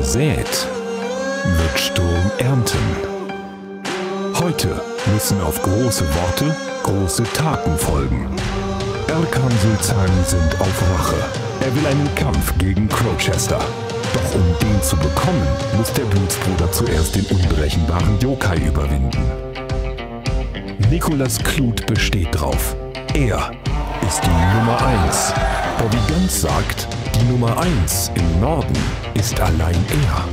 sät, wird Sturm ernten. Heute müssen auf große Worte große Taten folgen. Erkan Sultan sind auf Rache. Er will einen Kampf gegen Crowchester. Doch um den zu bekommen, muss der Blutsbruder zuerst den unberechenbaren Yokai überwinden. Nicolas Kluth besteht drauf. Er ist die Nummer 1. Bobby Ganz sagt, die Nummer 1 im Norden ist allein er.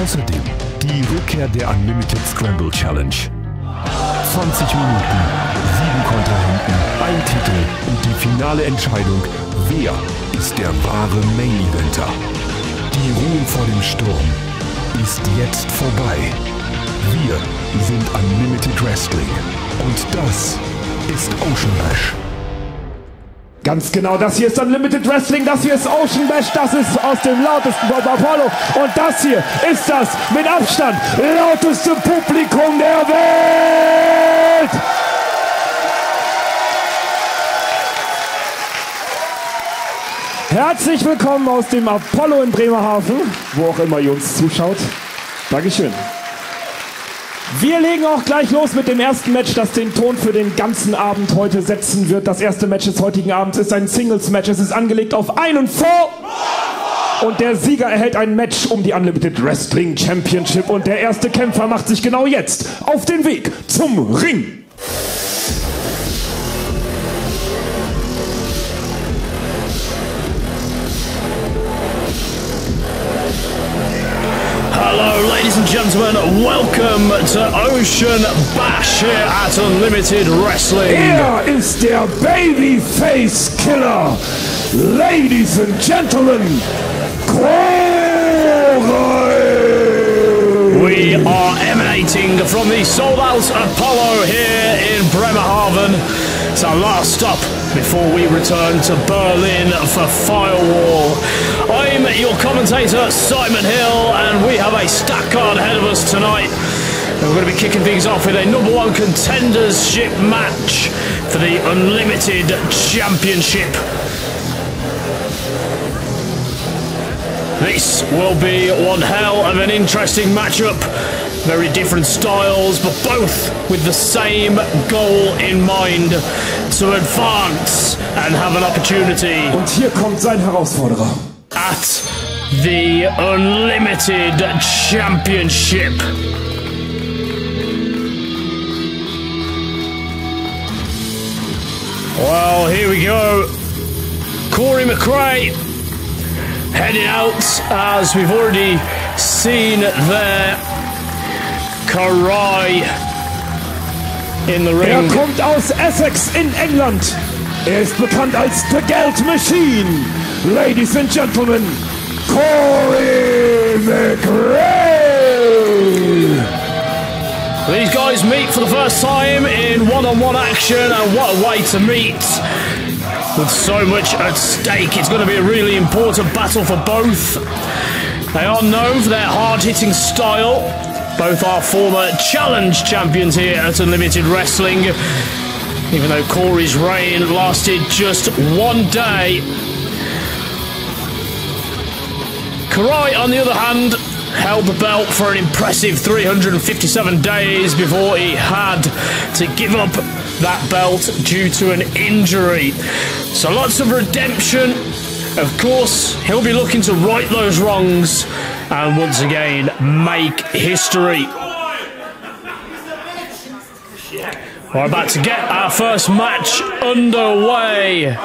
Außerdem die Rückkehr der Unlimited Scramble Challenge. 20 Minuten, 7 Kontrahenten, ein Titel und die finale Entscheidung, wer ist der wahre Main-Eventer. Die Ruhe vor dem Sturm ist jetzt vorbei. Wir sind Unlimited Wrestling und das ist Ocean Bash. Ganz genau, das hier ist Unlimited Wrestling, das hier ist Ocean Bash, das ist aus dem lautesten Bob Apollo und das hier ist das mit Abstand lauteste Publikum der Welt! Herzlich willkommen aus dem Apollo in Bremerhaven, wo auch immer ihr uns zuschaut. Dankeschön. Wir legen auch gleich los mit dem ersten Match, das den Ton für den ganzen Abend heute setzen wird. Das erste Match des heutigen Abends ist ein Singles-Match. Es ist angelegt auf einen Fall. Und der Sieger erhält ein Match um die Unlimited Wrestling Championship. Und der erste Kämpfer macht sich genau jetzt auf den Weg zum Ring. Hello ladies and gentlemen, welcome to Ocean Bash here at Unlimited Wrestling. Er ist der Babyface Killer. Ladies and gentlemen, we are emanating from the sold out Apollo here in Bremerhaven. It's our last stop before we return to Berlin for Firewall. I'm your commentator, Simon Hill, and we have a stack card ahead of us tonight. And we're going to be kicking things off with a #1 contendership match for the Unlimited Championship. This will be one hell of an interesting matchup. Very different styles, but both with the same goal in mind: to advance and have an opportunity. Und hier kommt sein Herausforderer. At the Unlimited Championship. Well, here we go. Corey McRae heading out, as we've already seen there. Karai in the ring. Er kommt aus Essex in England. Er ist bekannt als The Geld Machine. Ladies and gentlemen, Corey McRae. These guys meet for the first time in one-on-one action, and what a way to meet. With so much at stake, it's going to be a really important battle for both. They are known for their hard-hitting style. Both are former challenge champions here at Unlimited Wrestling, even though Corey's reign lasted just 1 day. Karai, on the other hand, held the belt for an impressive 357 days before he had to give up that belt due to an injury. So lots of redemption. Of course, he'll be looking to right those wrongs and once again make history. We're about to get our first match underway.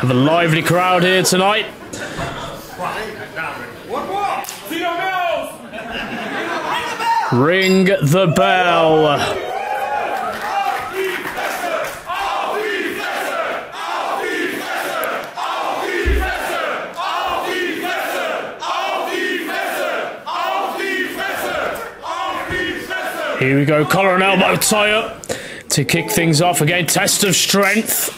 Have a lively crowd here tonight. Ring the bell. Here we go, collar and elbow tie-up to kick things off again. Test of strength.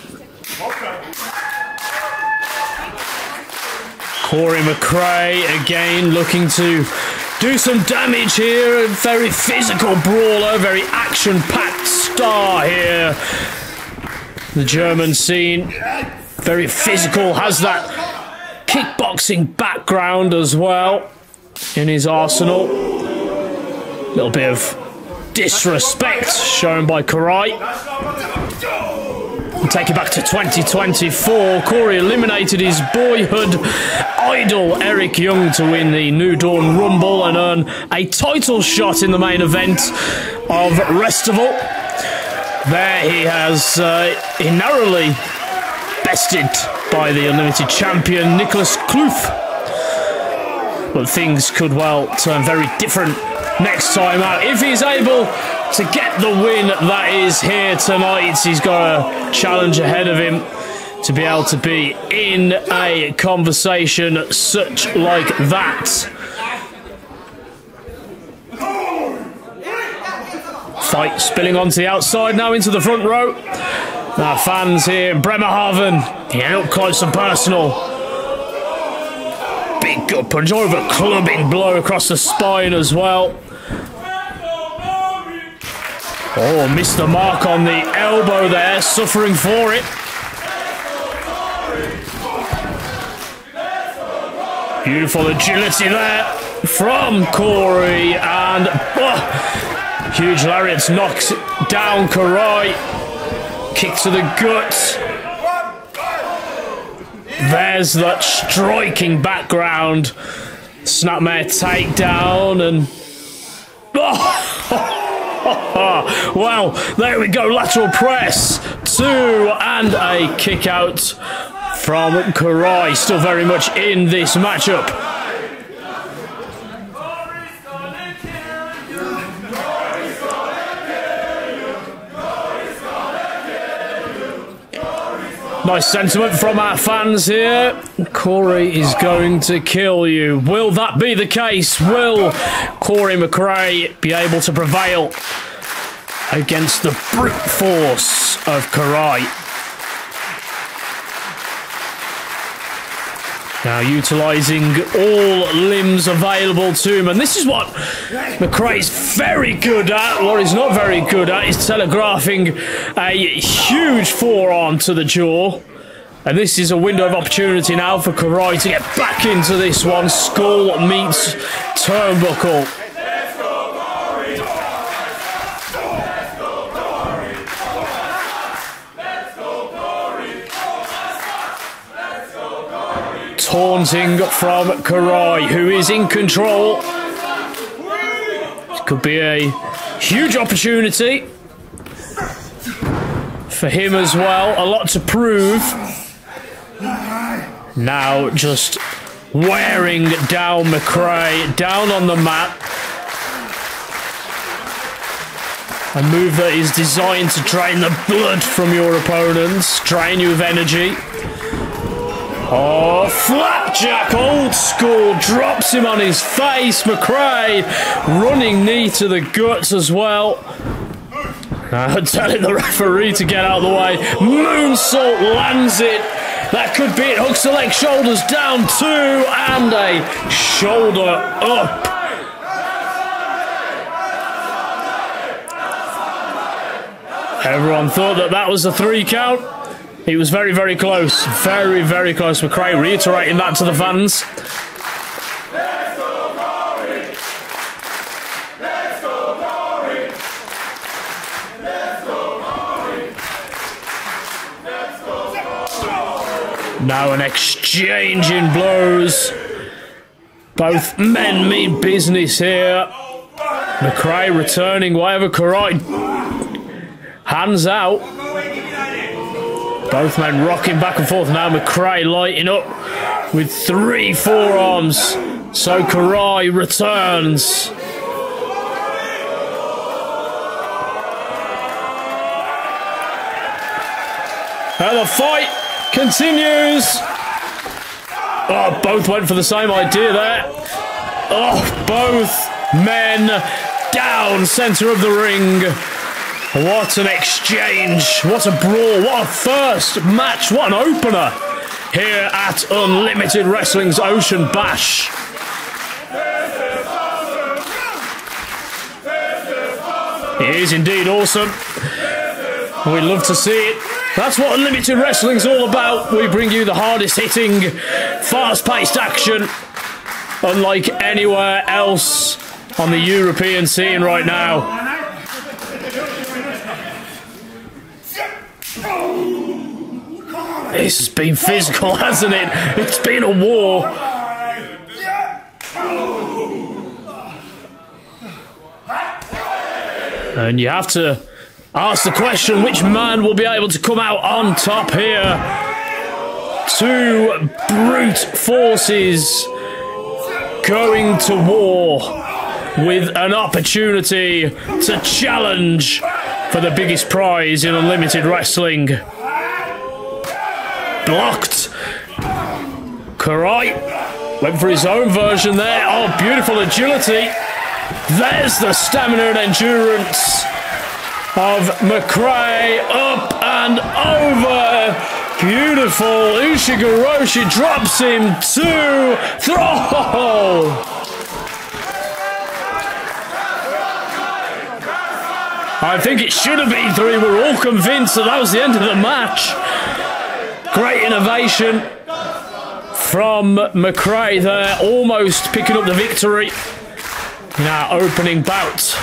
Corey McRae again looking to do some damage here. A very physical brawler, very action-packed star here. The German scene, very physical, has that kickboxing background as well in his arsenal. A little bit of disrespect shown by Karai. Take it back to 2024. Corey eliminated his boyhood idol Eric Young to win the New Dawn Rumble and earn a title shot in the main event of Restival. There he has narrowly bested by the Unlimited Champion Nicholas Kloof. But things could well turn very different next time out. If he's able to get the win that is here tonight, he's got a challenge ahead of him to be able to be in a conversation such like that. Fight spilling onto the outside, now into the front row. Now fans here in Bremerhaven, yeah, up close and personal. Big gut punch, over clubbing blow across the spine as well. Oh, missed the mark on the elbow there, suffering for it. Beautiful agility there from Corey, and huge lariats knocks down Karai. Kick to the gut. There's that striking background. Snapmare takedown and... well, there we go. Lateral press. 2 and a kick out from Karai. Still very much in this matchup. Nice sentiment from our fans here. Corey is going to kill you. Will that be the case? Will Corey McRae be able to prevail against the brute force of Karai? Now utilising all limbs available to him. And this is what McRae's very good at. What he's not very good at is telegraphing a huge forearm to the jaw. And this is a window of opportunity now for Karai to get back into this one. Skull meets turnbuckle. Taunting from Karai, who is in control. This could be a huge opportunity for him as well. A lot to prove. Now just wearing down McRae, down on the mat. A move that is designed to drain the blood from your opponents, drain you of energy. Oh, flapjack, old school, drops him on his face. McRae, running knee to the guts as well. Telling the referee to get out of the way. Moonsault lands it. That could be it. Hooks the leg, shoulders down, 2, and a shoulder up. Everyone thought that that was a 3 count. He was very, very close. Very, very close. McRae reiterating that to the fans. Let's go, Corey! Let's go, Corey! Let's go, Corey! Let's go, Corey! Now an exchange in blows. Both men mean business here. McRae returning whatever Karai hands out. Both men rocking back and forth. Now McRae lighting up with 3 forearms. So Karai returns. And the fight continues. Oh, both went for the same idea there. Oh, both men down centre of the ring. What an exchange, what a brawl, what a first match, what an opener here at Unlimited Wrestling's Ocean Bash. It is indeed awesome. We'd love to see it. That's what Unlimited Wrestling's all about. We bring you the hardest hitting, fast-paced action, unlike anywhere else on the European scene right now. This has been physical, hasn't it? It's been a war. And you have to ask the question, which man will be able to come out on top here? Two brute forces going to war with an opportunity to challenge for the biggest prize in Unlimited Wrestling. Blocked. Karai went for his own version there. Oh, beautiful agility. There's the stamina and endurance of McRae. Up and over. Beautiful. Ushigoroshi drops him to throw. I think it should have been 3. We're all convinced that was the end of the match. Great innovation from McRae there, almost picking up the victory in our opening bout.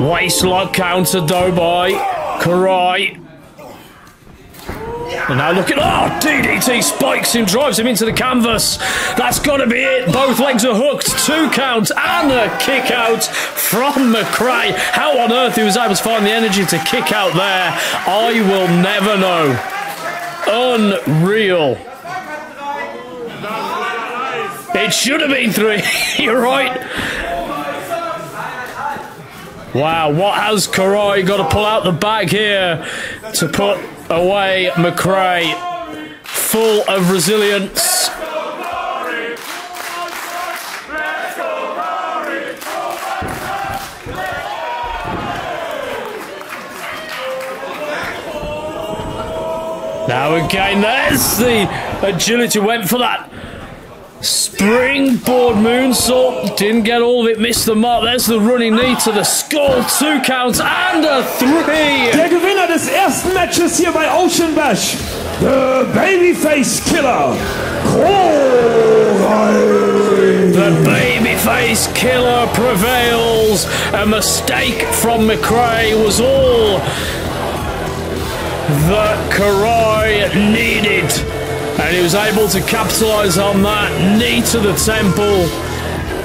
Waist lock counter though by Karai. And now look at, oh, DDT spikes him, drives him into the canvas. That's got to be it. Both legs are hooked. 2 count and a kick out from McRae. How on earth he was able to find the energy to kick out there, I will never know. Unreal. It should have been 3. You're right. Wow, what has Karai got to pull out the bag here to put away McRae? Full of resilience. Now again, there's the agility, went for that springboard moonsault, didn't get all of it, missed the mark. There's the running knee to the skull, 2 counts and a 3. Der Gewinner des ersten Matches hier bei Ocean Bash, the Babyface Killer, Karai. The Babyface Killer prevails. A mistake from McRae was all that Karai needed. And he was able to capitalise on that. Knee to the temple.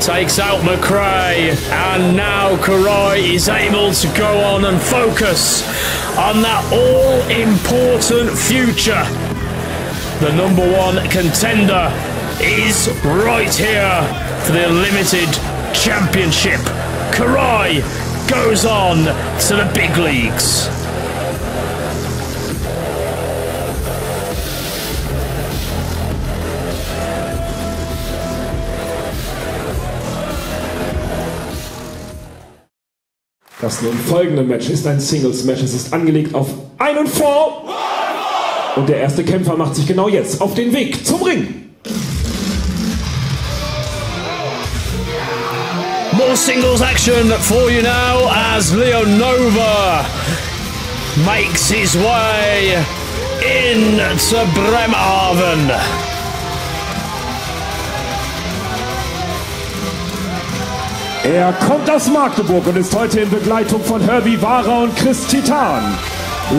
Takes out McRae. And now Karai is able to go on and focus on that all-important future. The #1 contender is right here for the Unlimited Championship. Karai goes on to the big leagues. Das nun folgende Match ist ein Singles-Match. Es ist angelegt auf 1 und 4. Und der erste Kämpfer macht sich genau jetzt auf den Weg zum Ring. More singles action for you now as Leonova makes his way into Bremerhaven. Er kommt aus Magdeburg und ist heute in Begleitung von Herbie Wahrer und Chris Titan.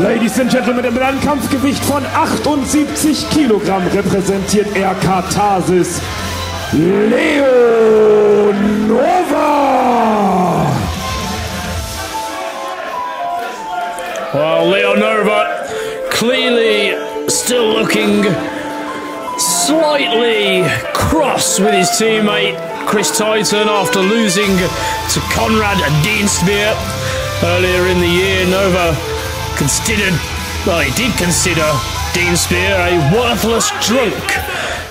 Ladies and Gentlemen, im Landkampfgewicht von 78 Kilogramm repräsentiert er Katharsis Leonova. Well, Leonova clearly still looking slightly cross with his teammate Chris Titan after losing to Conrad Deanspear earlier in the year. Nova considered, well, he did consider Dean Spear, a worthless drunk.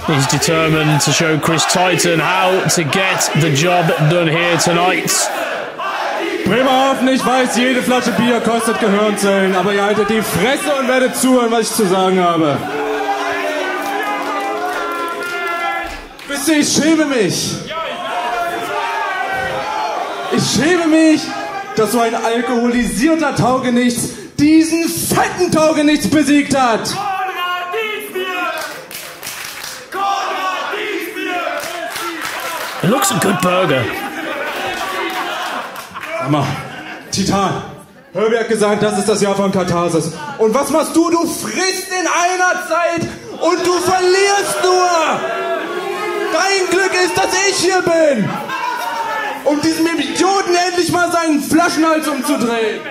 He's determined to show Chris Titan how to get the job done here tonight. Bremerhaven, ich weiß, jede Flasche Bier kostet Gehirnzellen, aber ihr haltet die Fresse und werdet zuhören, was ich zu sagen habe. Wisst ihr, ich schäme mich. Ich schäme mich, dass so ein alkoholisierter Taugenichts diesen fetten Taugenichts besiegt hat. It looks a good burger. Hammer. Titan. Herbie hat gesagt, das ist das Jahr von Katharsis. Und was machst du? Du frisst in einer Zeit und du verlierst nur. Dein Glück ist, dass ich hier bin. Um diesem Idioten endlich mal seinen Flaschenhals umzudrehen.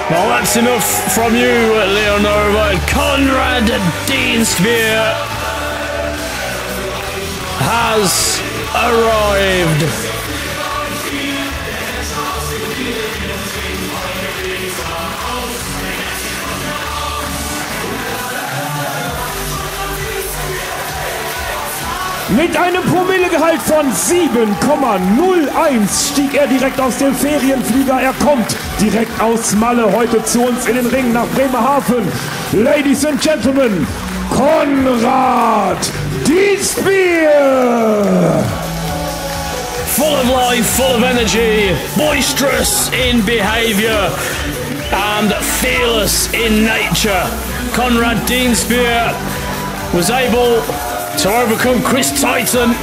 Well, that's enough from you, Leonova. Conrad Dean Spear has arrived. Mit einem Promillegehalt von 7,01 stieg er direkt aus dem Ferienflieger. Er kommt direkt aus Malle heute zu uns in den Ring nach Bremerhaven. Ladies and Gentlemen, Conrad Dean Spear! Full of life, full of energy, boisterous in behaviour and fearless in nature. Conrad Dean Spear was able to overcome Chris Titan,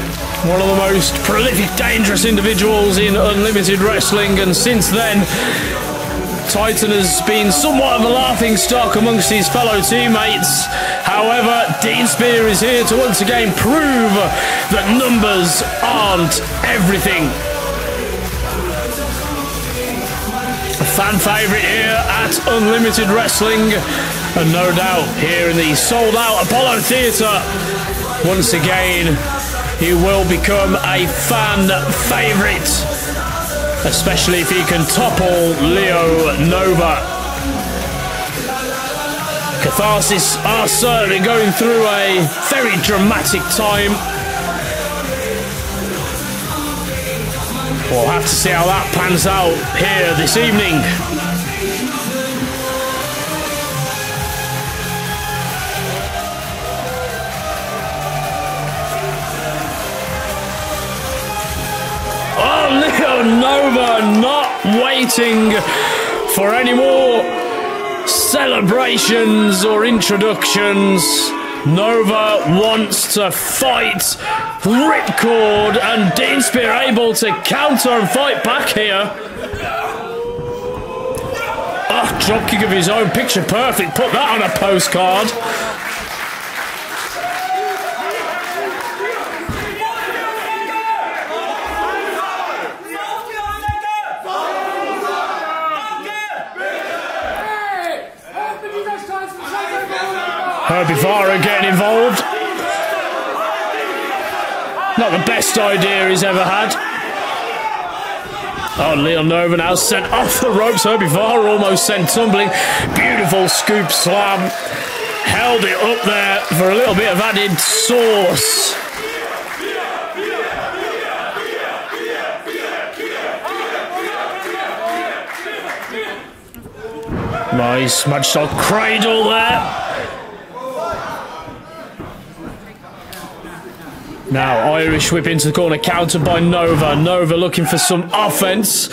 one of the most prolific, dangerous individuals in Unlimited Wrestling, and since then Titan has been somewhat of a laughing stock amongst his fellow teammates. However, Dean Spear is here to once again prove that numbers aren't everything. A fan favourite here at Unlimited Wrestling, and no doubt here in the sold-out Apollo Theatre, once again he will become a fan favourite, especially if he can topple Leo Nova. Catharsis are certainly going through a very dramatic time. We'll have to see how that pans out here this evening. Oh, Leo Nova not waiting for any more celebrations or introductions. Nova wants to fight ripcord, and Dean Spear able to counter and fight back here. Oh, dropkick of his own, picture perfect. Put that on a postcard. Herbie Vara getting involved. Not the best idea he's ever had. Oh, Leon Nova now sent off the ropes. Herbie Vara almost sent tumbling. Beautiful scoop slam. Held it up there for a little bit of added sauce. Nice Magstyle cradle there. Now Irish whip into the corner, countered by Nova. Nova looking for some offense.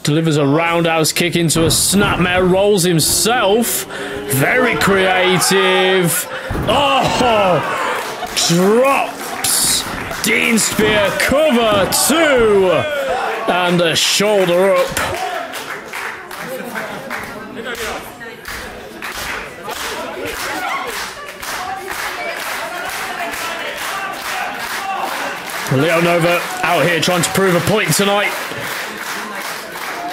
Delivers a roundhouse kick into a snapmare, rolls himself. Very creative. Oh! Drops Dean Spear, cover two. And a shoulder up. Leo Nova out here trying to prove a point tonight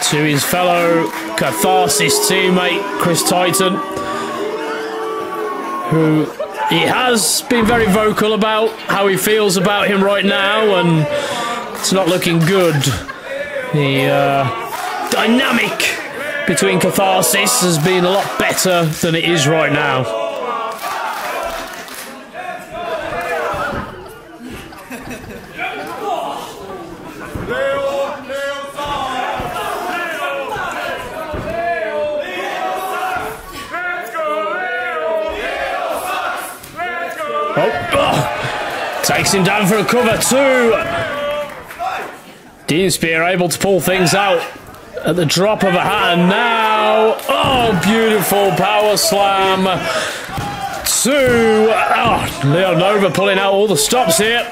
to his fellow Catharsis teammate Chris Titan, who he has been very vocal about how he feels about him right now, and it's not looking good. He dynamic between Catharsis has been a lot better than it is right now. Takes him down for a cover too. Dean Spear able to pull things out at the drop of a hat, and now, oh, beautiful power slam to Leo Nova pulling out all the stops here.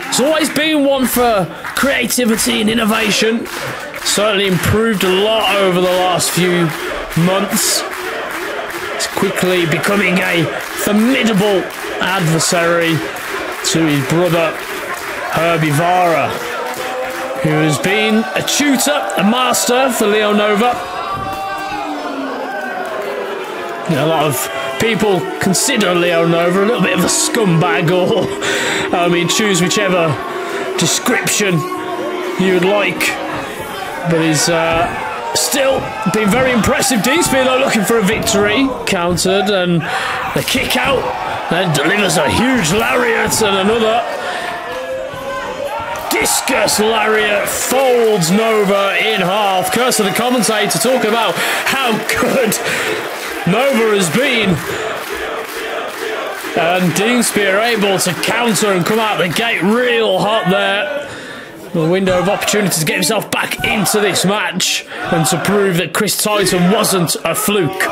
It's always been one for creativity and innovation. Certainly improved a lot over the last few months. It's quickly becoming a formidable adversary to his brother Herbie Vara, who has been a tutor, a master for Leo Nova. A lot of people consider Leo Nova a little bit of a scumbag, or choose whichever description you would like. But he's still been very impressive. Dean Spear though looking for a victory, countered, and the kick out, then delivers a huge lariat and another discus lariat, folds Nova in half. Curse of the commentator talk about how good Nova has been, and Dean Spear able to counter and come out the gate real hot there. A window of opportunity to get himself back into this match and to prove that Chris Titan wasn't a fluke.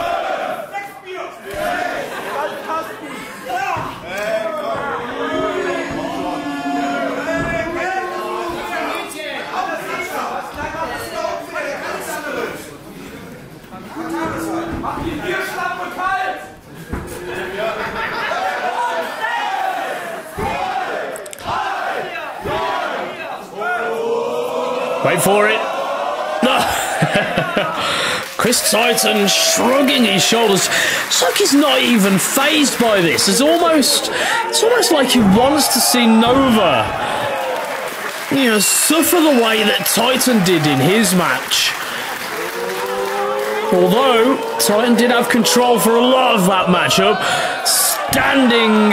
Wait for it. Chris Titan shrugging his shoulders. It's like he's not even fazed by this. It's almost like he wants to see Nova, suffer the way that Titan did in his match. Although Titan did have control for a lot of that matchup. Standing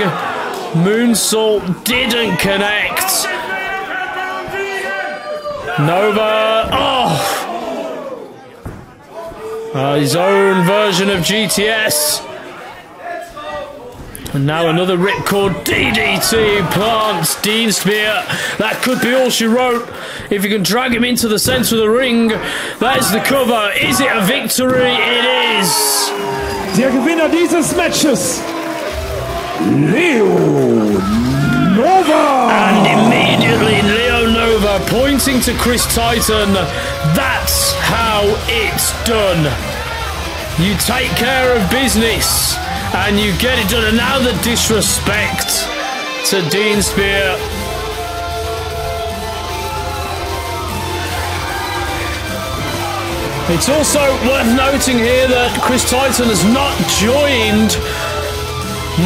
moonsault didn't connect. Nova, his own version of GTS. And now another ripcord DDT plants Dean Spear. That could be all she wrote. If you can drag him into the centre of the ring, there's the cover. Is it a victory? It is. Der Gewinner dieses Matches, Leo Nova. And immediately Leo Nova pointing to Chris Titan. That's how it's done. You take care of business and you get it done. And now the disrespect to Dean Spear. It's also worth noting here that Chris Titan has not joined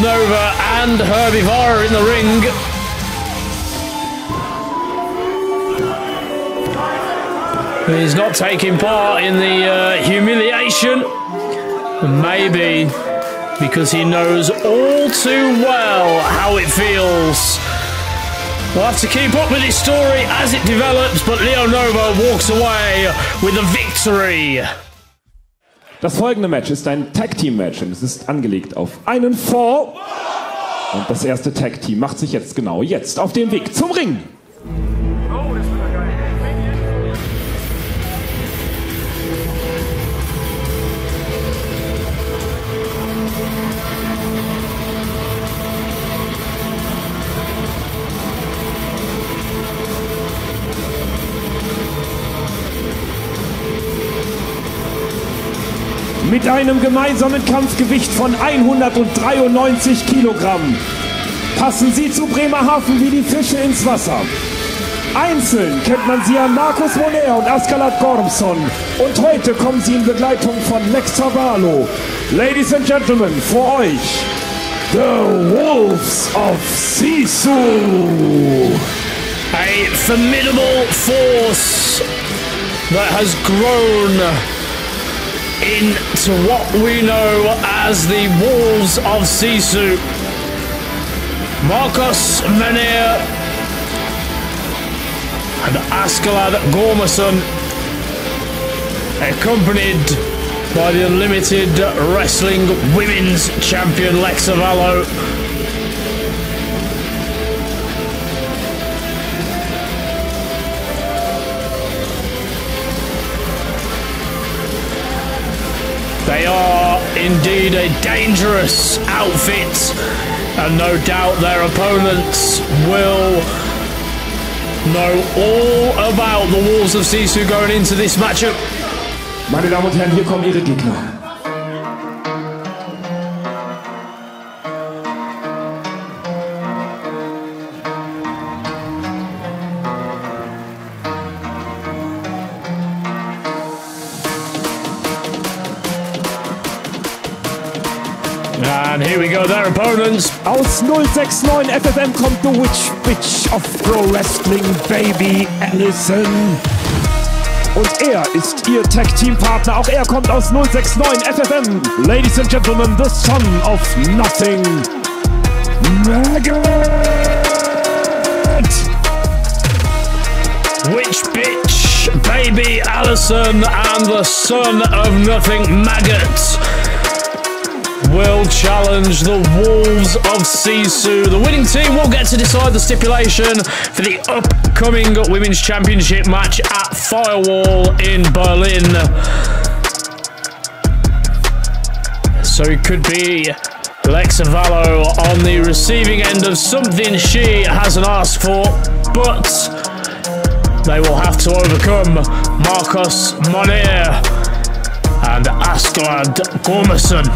Nova and Herbie Vara in the ring. He's not taking part in the humiliation. Maybe because he knows all too well how it feels. We'll have to keep up with this story as it develops, but Leo Nova walks away with a victory. Das folgende Match ist ein Tag-Team-Match und es ist angelegt auf einen Fall. Und das erste Tag-Team macht sich jetzt genau jetzt auf den Weg zum Ring. Mit einem gemeinsamen Kampfgewicht von 193 Kilogramm passen sie zu Bremerhaven wie die Fische ins Wasser. Einzeln kennt man sie an Markus Moner und Askalat Gormson und heute kommen sie in Begleitung von Lex Tavallo. Ladies and Gentlemen, für euch The Wolves of Sisu. A formidable force that has grown into what we know as the Wolves of Sisu. Marcos Menir and Askelad Gormason, accompanied by the Unlimited Wrestling Women's Champion Lexa Vallo. They are indeed a dangerous outfit, and no doubt their opponents will know all about the Wolves of Sisu going into this matchup. Meine Damen und Herren, hier kommen Ihre Gegner. And here we go, their opponents. Aus 069 FFM kommt the Witch Bitch of Pro Wrestling, Baby Allison. Und er ist ihr Tag-Team-Partner. Auch er kommt aus 069 FFM. Ladies and Gentlemen, the son of nothing, Maggot! Witch Bitch, Baby Allison, and the son of nothing, Maggot, will challenge the Wolves of Sisu. The winning team will get to decide the stipulation for the upcoming Women's Championship match at Firewall in Berlin. So it could be Lexa Vallo on the receiving end of something she hasn't asked for, but they will have to overcome Marcos Menir and Askelad Gormason.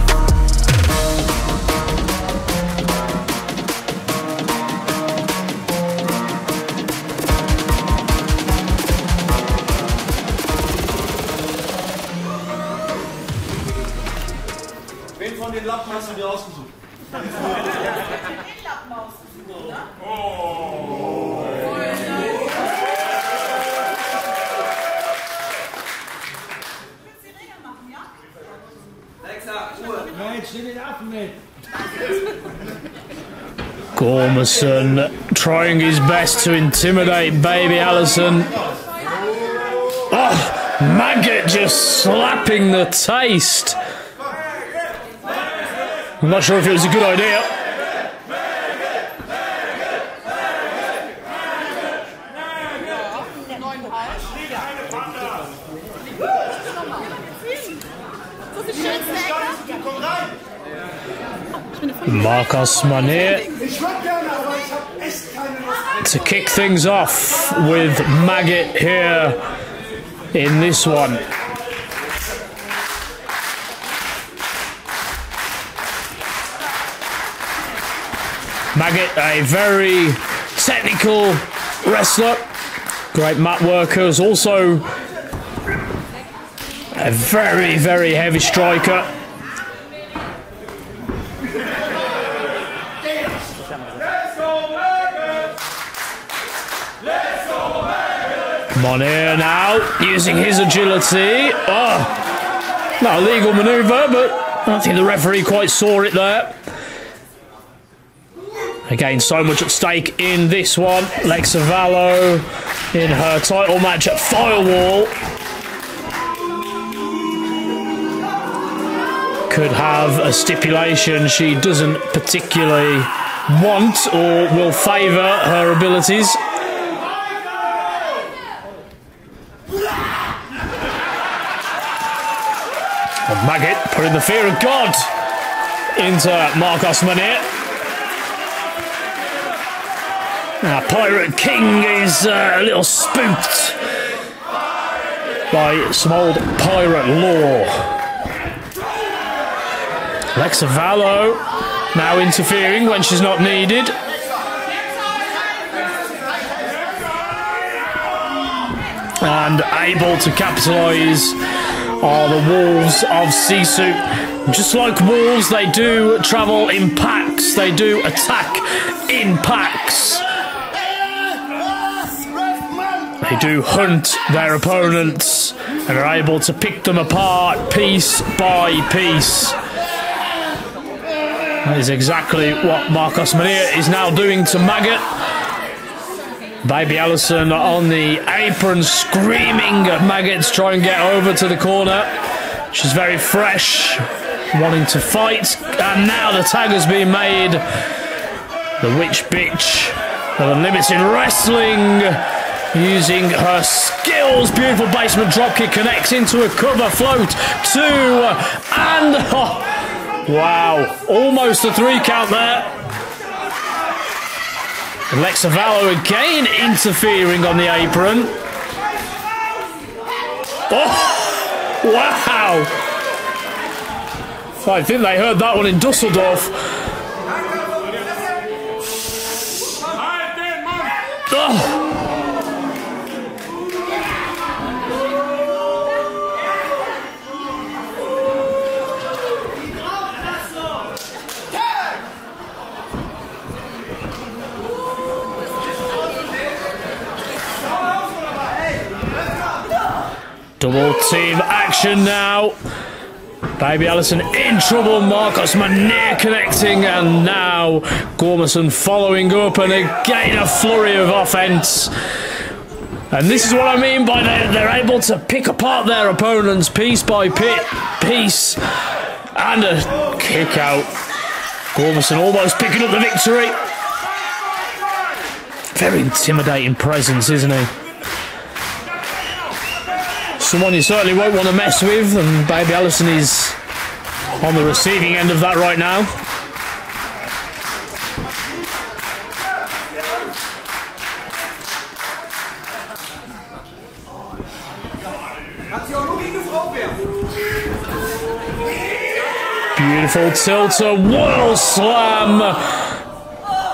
Wen von den Lappen hast du dir ausgesucht? Den Lappen ausgesucht, ne? Oh! Willst du die Regeln machen, ja? Lexa, Ruhe! Nein, steh den Affen mit! Gormason trying his best to intimidate Baby Allison. Oh, Maggot just slapping the taste. I'm not sure if it was a good idea. Marcos Menir to kick things off with Maggot here in this one. Maggot, a very technical wrestler, great mat workers, also a very, very heavy striker. Menir now using his agility. Oh, not a legal manoeuvre, but I don't think the referee quite saw it there. Again, so much at stake in this one. Lexa Vallo in her title match at Firewall could have a stipulation she doesn't particularly want or will favour her abilities. And Maggot putting the fear of God into Marcos Menir. Now, Pirate King is a little spooked by some old pirate lore. Lexa Vallo now interfering when she's not needed. And able to capitalise are the Wolves of Sisu. Just like wolves, they do travel in packs. They do attack in packs. They do hunt their opponents and are able to pick them apart piece by piece. That is exactly what Marcos Mania is now doing to Maggot. Baby Allison on the apron screaming at Maggot to try and get over to the corner. She's very fresh, wanting to fight, and now the tag has been made. The witch bitch of Unlimited Wrestling, using her skills. Beautiful basement dropkick, connects into a cover float. 2 and... Oh, wow, almost a 3 count there. Alexa Vallo again interfering on the apron. Oh, wow. I think they heard that one in Dusseldorf. Oh. Double team action now. Baby Allison in trouble. Marcos Mania connecting, and now Gormison following up, and again a flurry of offense. And this is what I mean by they're able to pick apart their opponents piece by piece. And a kick out. Gormison almost picking up the victory. Very intimidating presence, isn't he? Someone you certainly won't want to mess with, and Baby Allison is on the receiving end of that right now. Beautiful tilter, wall slam,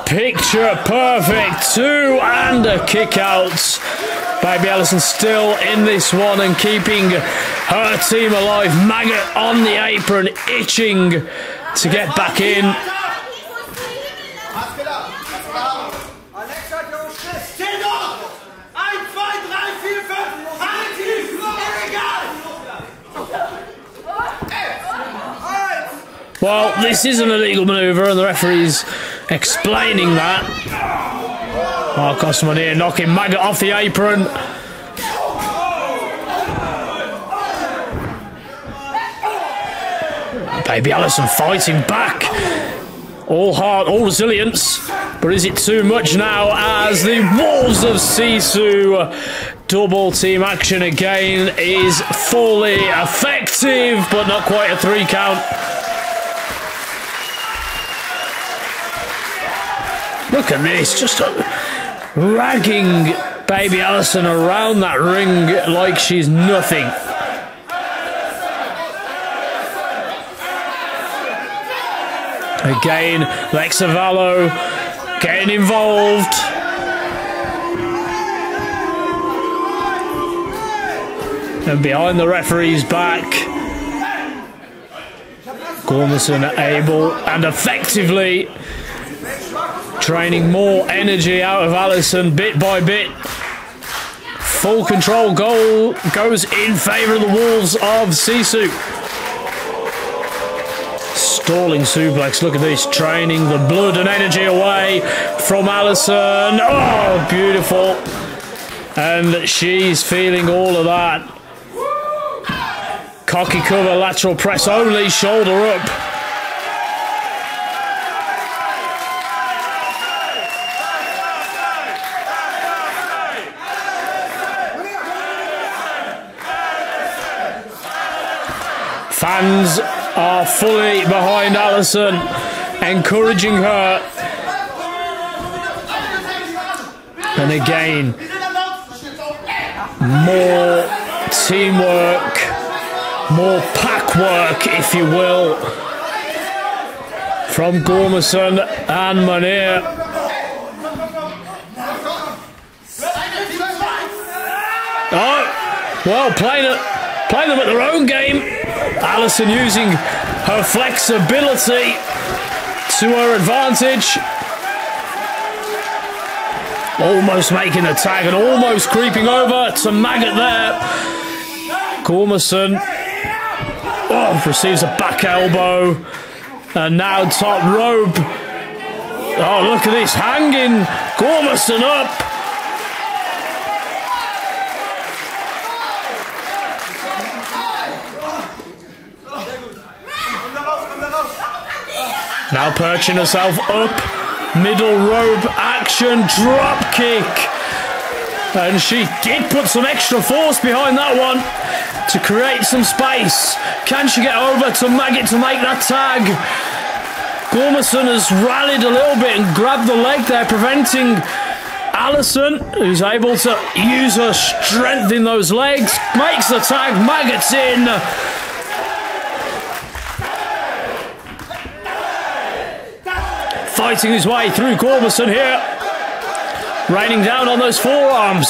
picture perfect, 2 and a kick out. Baby Allison still in this one and keeping her team alive. Maggot on the apron, itching to get back in. Well, this is an illegal manoeuvre, and the referee's explaining that. Marcos Mania knocking Maggot off the apron. Baby Allison fighting back. All heart, all resilience. But is it too much now as the Wolves of Sisu double team action again is fully effective, but not quite a 3 count. Look at this, just ragging Baby Allison around that ring like she's nothing. Again, Alexa Vallo getting involved. And behind the referee's back, Gormison able and effectively draining more energy out of Allison bit by bit. Full control goal goes in favour of the Wolves of Sisu. Stalling suplex, look at this, draining the blood and energy away from Allison. Oh, beautiful. And she's feeling all of that. Cocky cover, lateral press only, shoulder up. Fans are fully behind Allison, encouraging her. And again, more teamwork, more pack work, if you will, from Gormison and Mania. Oh, well, play them at their own game. Allison using her flexibility to her advantage. Almost making the tag and almost creeping over to Maggot there. Gormison receives a back elbow. And now top rope. Oh, look at this, hanging Gormison up. Now perching herself up. Middle rope action, drop kick. And she did put some extra force behind that one to create some space. Can she get over to Maggot to make that tag? Gormison has rallied a little bit and grabbed the leg there, preventing Allison, who's able to use her strength in those legs. Makes the tag, Maggot's in. Fighting his way through Gormison here. Raining down on those forearms.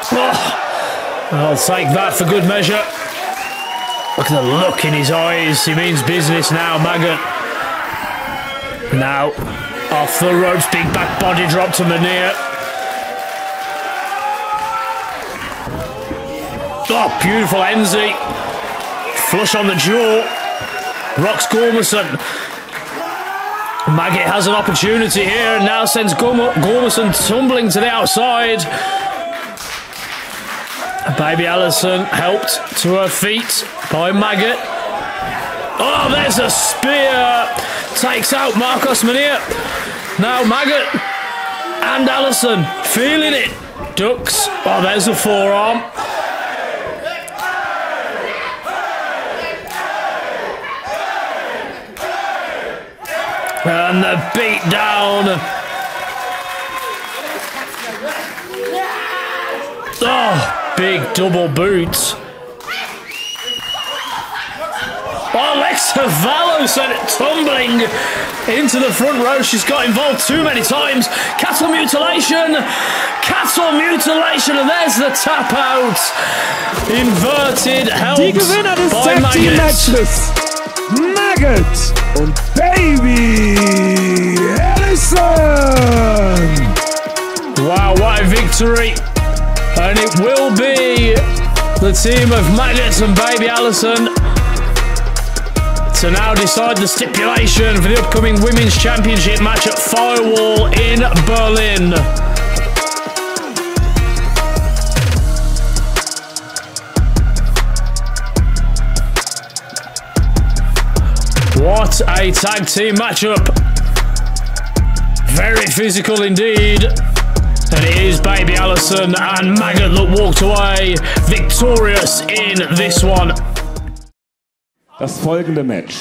Oh, I'll take that for good measure. Look at the look in his eyes. He means business now, Maggot. Now, off the ropes, big back body drop to Mania. Oh, beautiful Enzi. Flush on the jaw. Rocks Gormison. Maggot has an opportunity here and now sends Gormison tumbling to the outside. Baby Allison helped to her feet by Maggot. Oh, there's a spear. Takes out Marcos Mania. Now Maggot and Allison feeling it. Ducks. Oh, there's a forearm. And the beat down. Oh, big double boot. Oh, Alexa Vallo sent it tumbling into the front row. She's got involved too many times. Cattle mutilation. Cattle mutilation. And there's the tap out. Inverted help. Die Gewinner des Tag Team Matches. Maggot und Baby Allison. Wow, what a victory. And it will be the team of Maggot and Baby Allison to now decide the stipulation for the upcoming Women's Championship match at Firewall in Berlin. What a tag team matchup. Very physical indeed. And it is Baby Allison and Maggot that walked away victorious in this one. Das folgende Match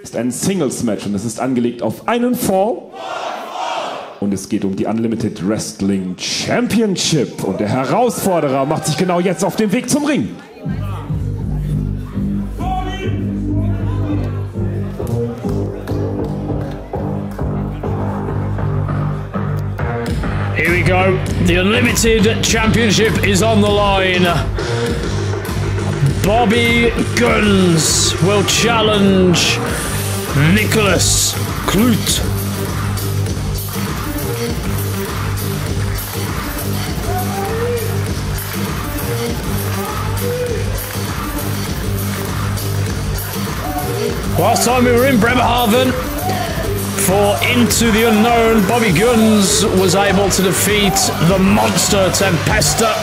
ist ein Singles-Match und es ist angelegt auf einen Fall. Und es geht um die Unlimited Wrestling Championship. Und der Herausforderer macht sich genau jetzt auf den Weg zum Ring. Here we go. The Unlimited Championship is on the line. Bobby Guns will challenge Nicholas Klut. Last time we were in Bremerhaven for Into the Unknown, Bobby Guns was able to defeat the monster Tempesta.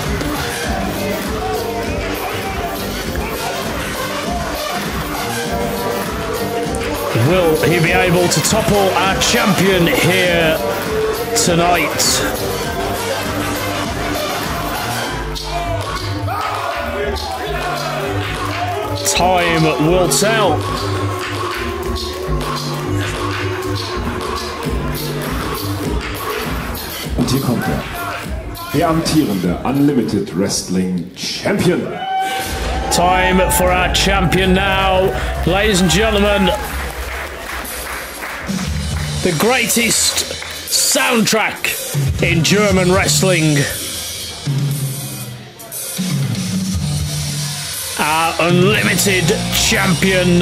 Will he be able to topple our champion here tonight? Time will tell. Und hier kommt er. Der amtierende Unlimited Wrestling Champion. Time for our champion now. Ladies and gentlemen, the greatest soundtrack in German wrestling. Our Unlimited Champion,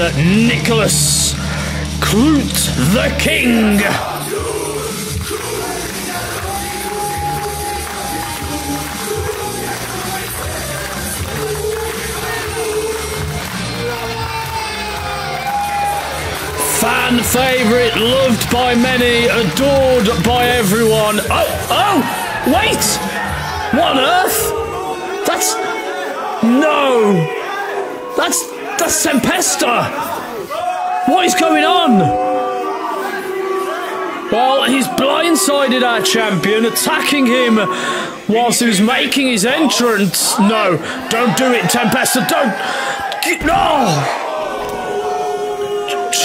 Nicholas Klut, the King. favourite, loved by many, adored by everyone. Oh, wait! What on earth? That's Tempesta! What is going on? Well, he's blindsided our champion, attacking him whilst he was making his entrance. No, don't do it, Tempesta, don't! No!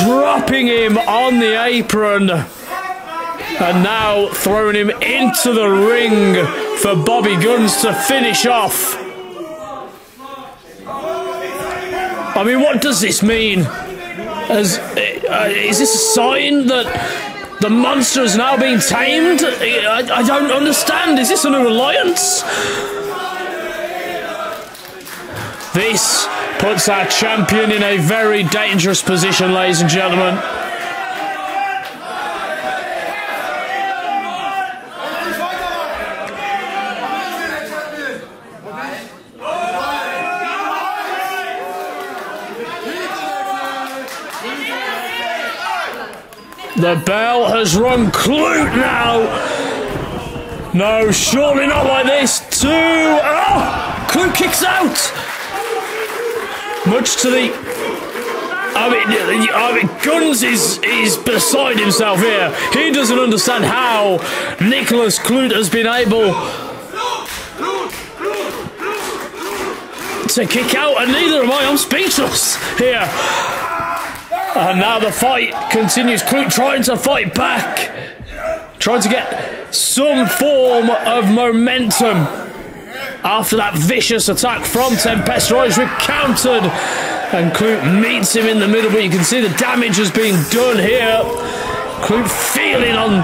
Dropping him on the apron. And now throwing him into the ring for Bobby Guns to finish off. I mean, what does this mean? Is this a sign that the monster has now been tamed? I don't understand. Is this a new alliance? This puts our champion in a very dangerous position, ladies and gentlemen. The bell has rung. Clute now. No, surely not like this. Clute kicks out. Much to the... I mean, Guns is beside himself here. He doesn't understand how Nicholas Clute has been able to kick out, and neither am I. I'm speechless here. And now the fight continues. Clute trying to fight back, trying to get some form of momentum after that vicious attack from Tempesta. He's recountered, and Clute meets him in the middle, but you can see the damage has been done here. Clute feeling on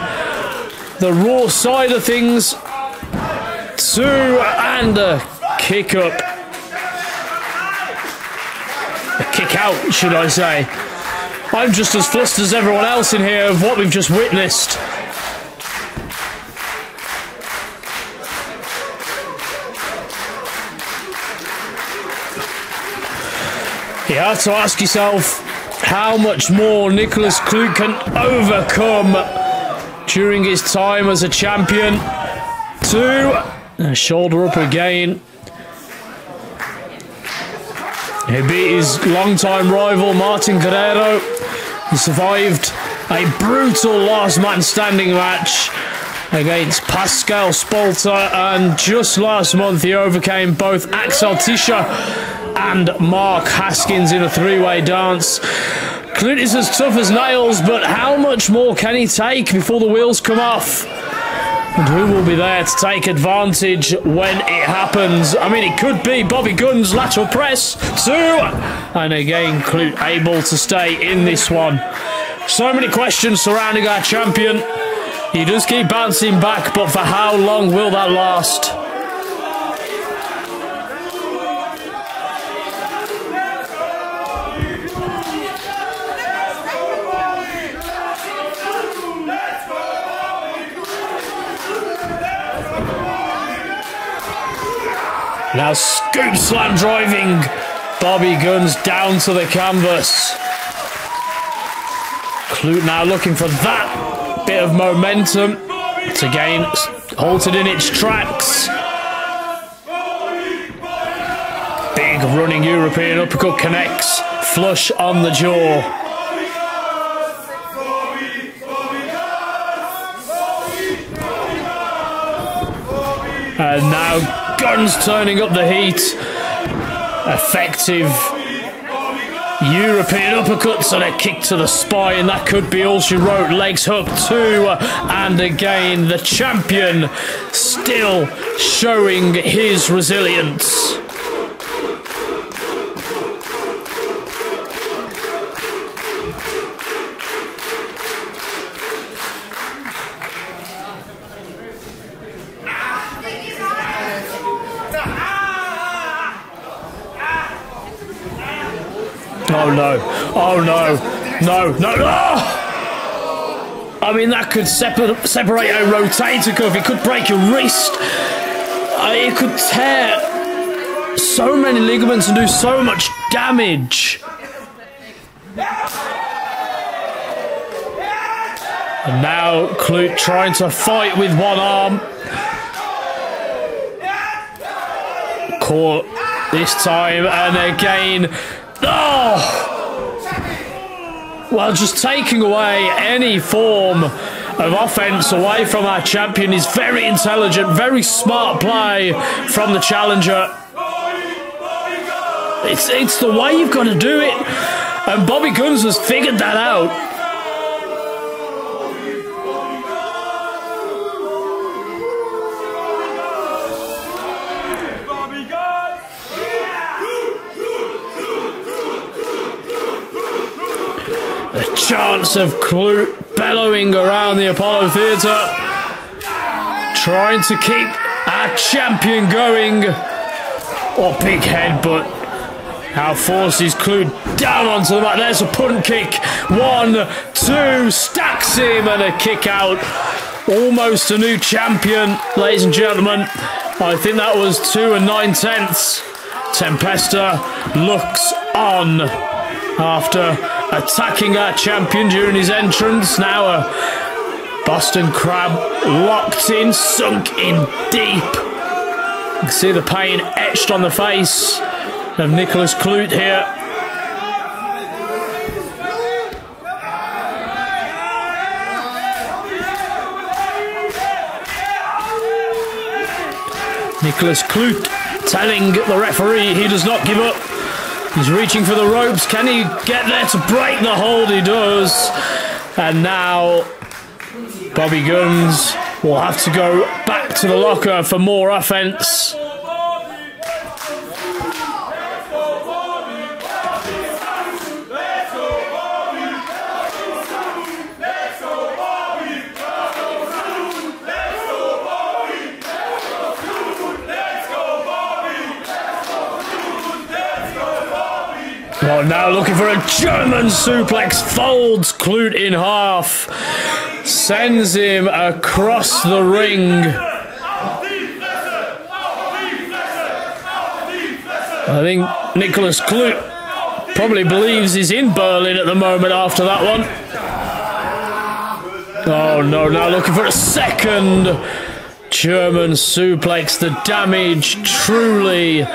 the raw side of things. And a kick up. A kick out, should I say. I'm just as flustered as everyone else in here of what we've just witnessed. You have to ask yourself how much more Nicholas Clute can overcome during his time as a champion. Shoulder up again. He beat his longtime rival Martin Guerrero. He survived a brutal last man standing match against Pascal Spolter, and just last month he overcame both Axel Tischer and Mark Haskins in a three-way dance. Clute is as tough as nails, but how much more can he take before the wheels come off? And who will be there to take advantage when it happens? I mean, it could be Bobby Guns, lateral press, and again, Clute able to stay in this one. So many questions surrounding our champion. He does keep bouncing back, but for how long will that last? Now scoop slam driving Bobby Guns down to the canvas. Clute now looking for that bit of momentum. It's again halted in its tracks. Big running European uppercut connects, flush on the jaw. And now Guns turning up the heat. Effective European uppercuts and a kick to the spine. That could be all she wrote. Legs hooked too. And again, the champion still showing his resilience. Oh no, oh no, no, no, no! I mean, that could separate a rotator cuff, it could break your wrist, it could tear so many ligaments and do so much damage. And now Clute trying to fight with one arm. Caught this time and again. Oh! Well, just taking away any form of offence away from our champion is very intelligent, very smart play from the challenger. It's the way you've got to do it. And Bobby Guns has figured that out. The chance of Clute bellowing around the Apollo Theatre, trying to keep our champion going. Oh, big headbutt. Now forces Clute down onto the mat. There's a punt kick. 1, 2, stacks him and a kick out. Almost a new champion, ladies and gentlemen. I think that was 2 9/10. Tempesta looks on after attacking our champion during his entrance. Now a Boston Crab locked in, sunk in deep. You can see the pain etched on the face of Nicholas Clute here. Nicholas Clute telling the referee he does not give up. He's reaching for the ropes. Can he get there to break the hold? He does. And now Bobby Guns will have to go back to the locker for more offence. Well, now looking for a German suplex, folds Clute in half, sends him across the ring. I think Nicholas Clute probably believes he's in Berlin at the moment after that one. Oh no, now looking for a second German suplex. The damage truly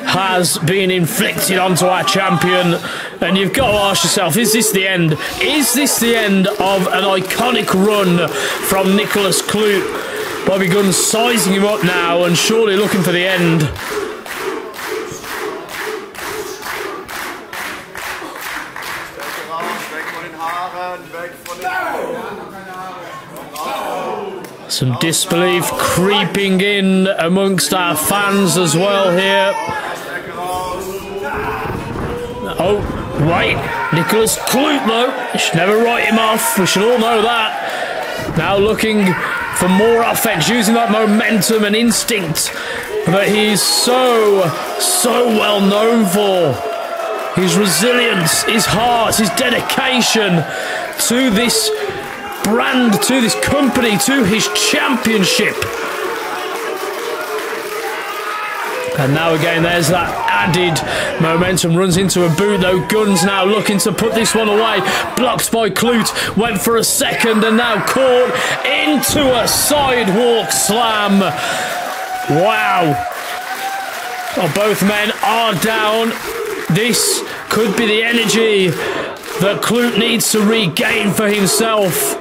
has been inflicted onto our champion, and you've got to ask yourself, is this the end? Is this the end of an iconic run from Nicholas Clute? Bobby Guns sizing him up now and surely looking for the end. Some disbelief creeping in amongst our fans as well here. Oh, wait, Nicholas Clute though. You should never write him off, we should all know that. Now looking for more offense, using that momentum and instinct that he's so well known for. His resilience, his heart, his dedication to this brand, to this company, to his championship. And now again, there's that added momentum, runs into a boot though. Guns now looking to put this one away, blocked by Clute, went for a second and now caught into a sidewalk slam. Wow. Well, both men are down. This could be the energy that Clute needs to regain for himself.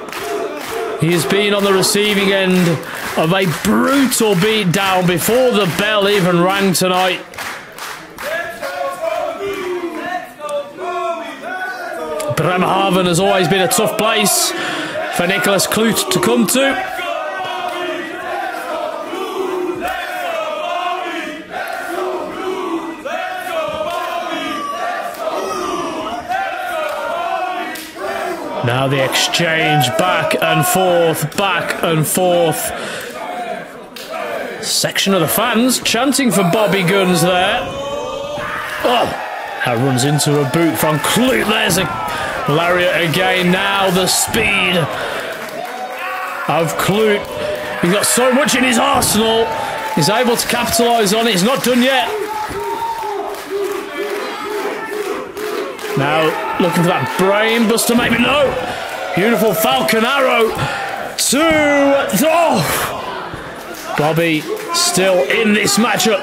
He has been on the receiving end of a brutal beatdown before the bell even rang tonight. Bremerhaven has always been a tough place for Nicholas Clute to come to. Now the exchange back and forth, back and forth. Section of the fans chanting for Bobby Guns there. Oh, that runs into a boot from Clute. There's a lariat again. Now the speed of Clute. He's got so much in his arsenal. He's able to capitalise on it. He's not done yet. Now looking for that brain buster, maybe no. Beautiful Falcon Arrow to... Oh! Bobby still in this matchup.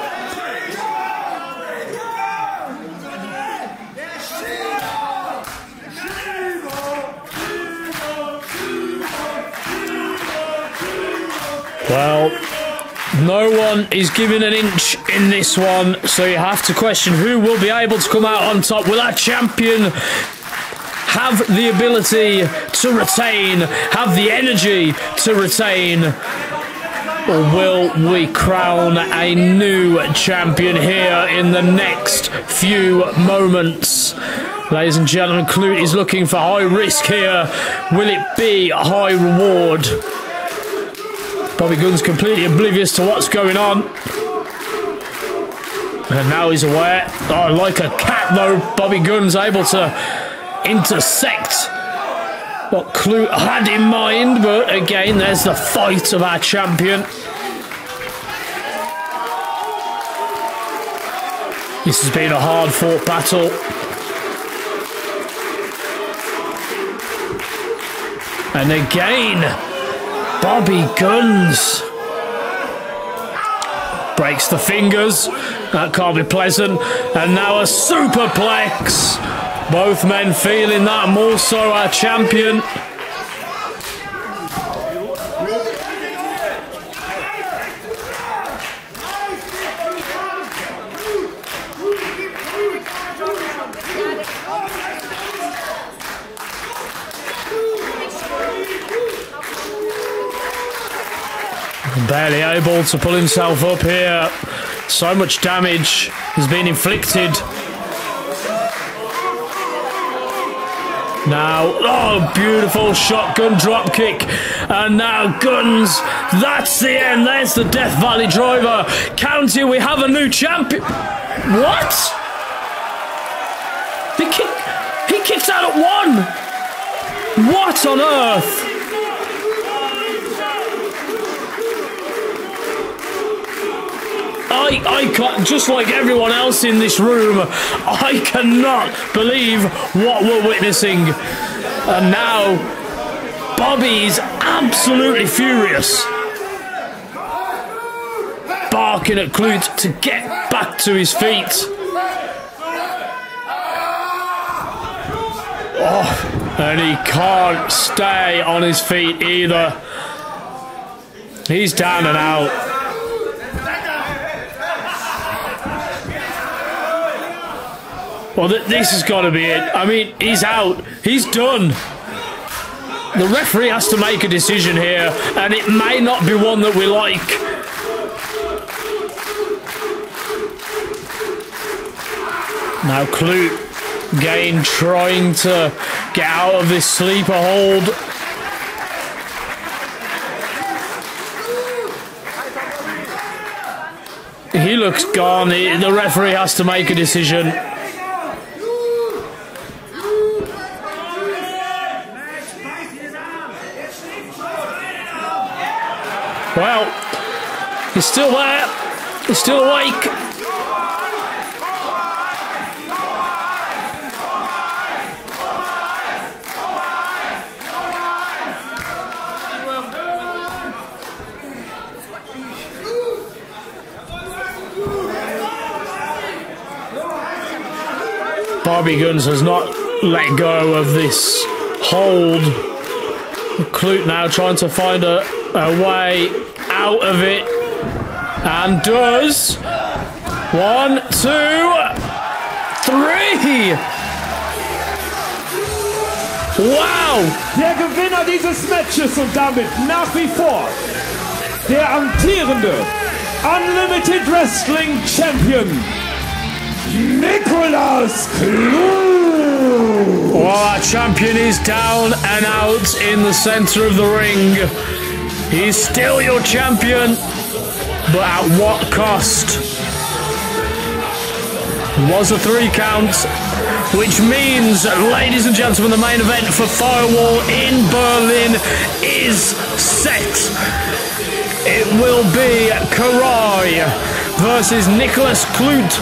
Well, no one is giving an inch in this one, so you have to question who will be able to come out on top. Will our champion have the ability to retain, have the energy to retain, or will we crown a new champion here in the next few moments? Ladies and gentlemen, Clute is looking for high risk here. Will it be a high reward? Bobby Gunn's completely oblivious to what's going on. And now he's aware. Oh, like a cat though, Bobby Gunn's able to intersect what Clute had in mind, but again, there's the fight of our champion. This has been a hard-fought battle. And again, Bobby Guns breaks the fingers. That can't be pleasant. And now a superplex. Both men feeling that, more so our champion. Barely able to pull himself up here. So much damage has been inflicted. Now, oh, beautiful shotgun drop kick. And now Guns, that's the end. There's the Death Valley driver. County, we have a new champion. What? He kicks out at 1. What on earth? I can't, just like everyone else in this room, I cannot believe what we're witnessing. And now, Bobby's absolutely furious. Barking at Clute to get back to his feet. Oh, and he can't stay on his feet either. He's down and out. Well, this has got to be it. I mean, he's out. He's done. The referee has to make a decision here, and it may not be one that we like. Now Clute, again, trying to get out of this sleeper hold. He looks gone. The referee has to make a decision. Well, he's still there. He's still awake. Bobby Guns has not let go of this hold. Clute now trying to find a way out of it, and does. 1, 2, 3. Wow! Der Gewinner dieses Matches und damit nach wie vor der amtierende Unlimited Wrestling Champion Nicholas Clute. Well, our champion is down and out in the center of the ring. He's still your champion, but at what cost? It was a 3 count, which means, ladies and gentlemen, the main event for Firewall in Berlin is set. It will be Karai versus Nicholas Clute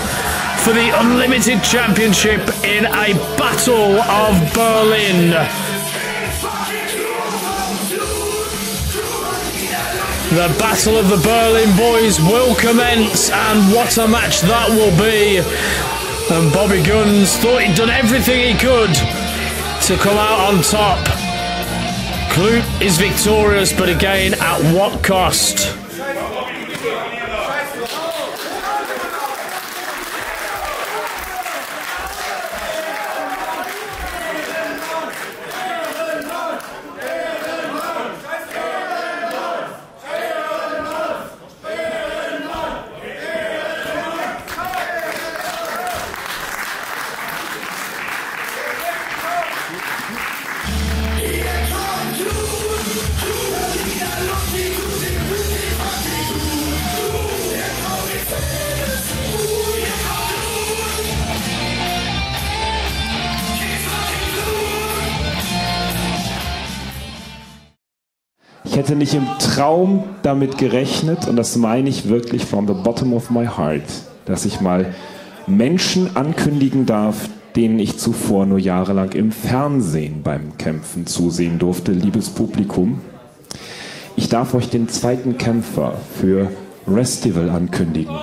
for the Unlimited Championship in a Battle of Berlin. The Battle of the Berlin Boys will commence, and what a match that will be. And Bobby Guns thought he'd done everything he could to come out on top. Kloop is victorious, but again, at what cost? Ich hätte nicht im Traum damit gerechnet, und das meine ich wirklich from the bottom of my heart, dass ich mal Menschen ankündigen darf, denen ich zuvor nur jahrelang im Fernsehen beim Kämpfen zusehen durfte. Liebes Publikum, ich darf euch den zweiten Kämpfer für Restival ankündigen.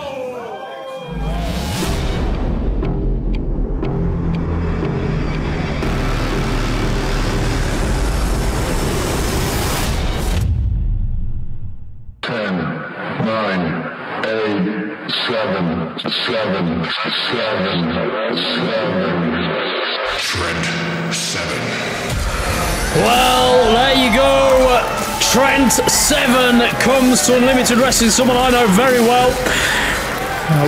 Well, there you go. Trent Seven comes to Unlimited Wrestling, someone I know very well.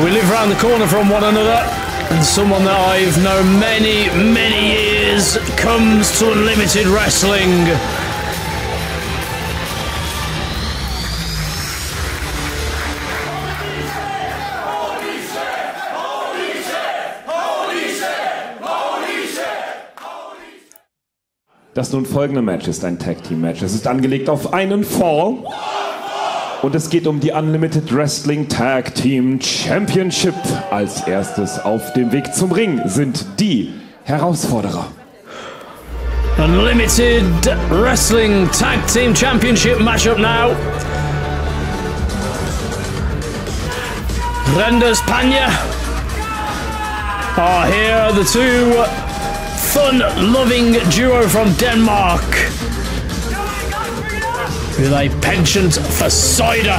We live around the corner from one another, and someone that I've known many, many years comes to Unlimited Wrestling. Das nun folgende Match ist ein Tag-Team-Match. Es ist angelegt auf einen Fall. Und es geht um die Unlimited Wrestling Tag Team Championship. Als erstes auf dem Weg zum Ring sind die Herausforderer. Unlimited Wrestling Tag Team Championship matchup now. Renders Panya are here, the two fun-loving duo from Denmark with a penchant for cider.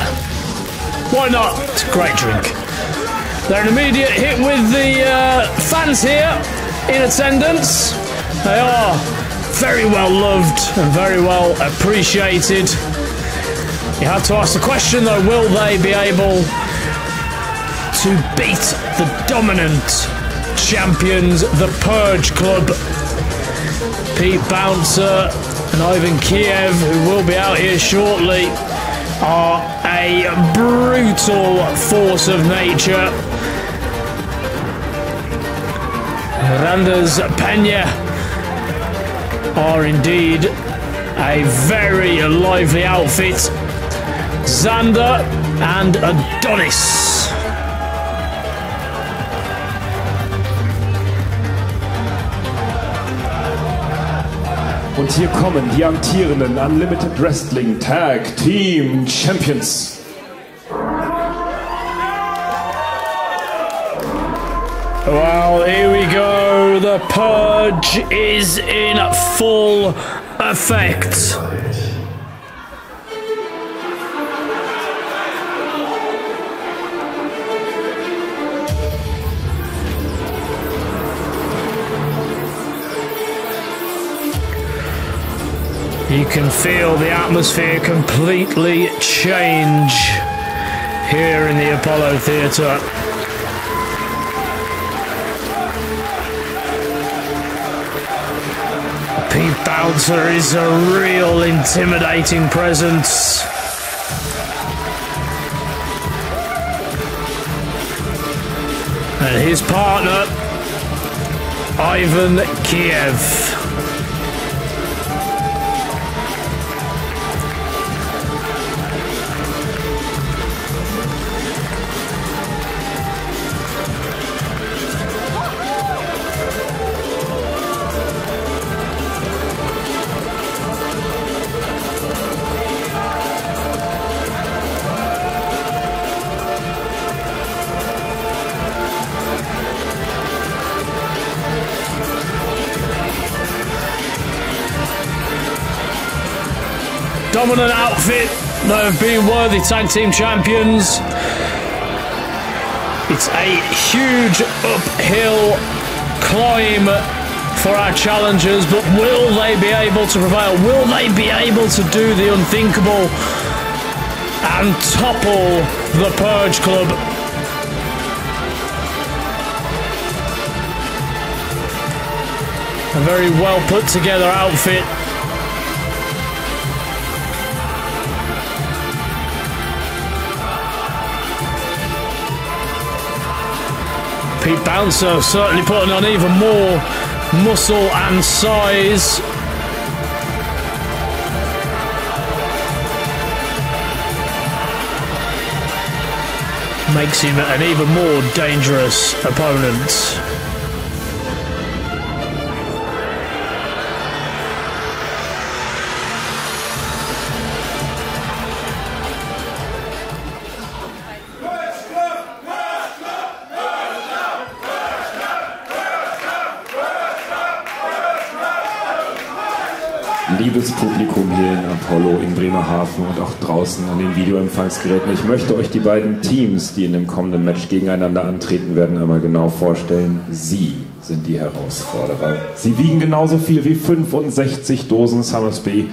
Why not? It's a great drink. They're an immediate hit with the fans here in attendance. They are very well loved and very well appreciated. You have to ask the question though, will they be able to beat the dominant champions, the Purge Club? Pete Bouncer and Ivan Kiev, who will be out here shortly, are a brutal force of nature. Randers Pena are indeed a very lively outfit. Xander and Adonis. Und hier kommen die amtierenden Unlimited Wrestling Tag Team Champions. Well, here we go. The Purge is in full effect. You can feel the atmosphere completely change here in the Apollo Theatre. Pete Bouncer is a real intimidating presence. And his partner, Ivan Kiev. dominant outfit that have been worthy tag team champions. It's a huge uphill climb for our challengers, but will they be able to prevail? Will they be able to do the unthinkable and topple the Purge Club? A very well put together outfit. Pete Bouncer certainly putting on even more muscle and size. Makes him an even more dangerous opponent. Liebes Publikum hier in Apollo, in Bremerhaven und auch draußen an den Videoempfangsgeräten, ich möchte euch die beiden Teams, die in dem kommenden Match gegeneinander antreten werden, einmal genau vorstellen. Sie sind die Herausforderer. Sie wiegen genauso viel wie 65 Dosen Summersby.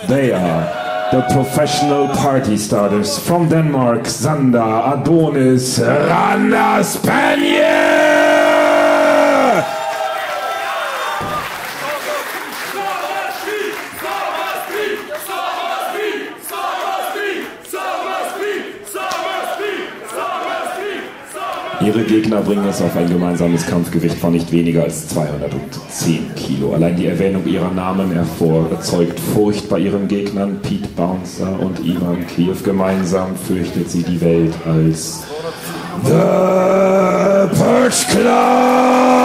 They are the professional party starters from Denmark, Sander, Adonis, Rana Spanier! Ihre Gegner bringen es auf ein gemeinsames Kampfgewicht von nicht weniger als 210 Kilo. Allein die Erwähnung ihrer Namen erzeugt Furcht bei ihren Gegnern. Pete Bouncer und Ivan Kiew. Gemeinsam fürchtet sie die Welt als The Purge Club!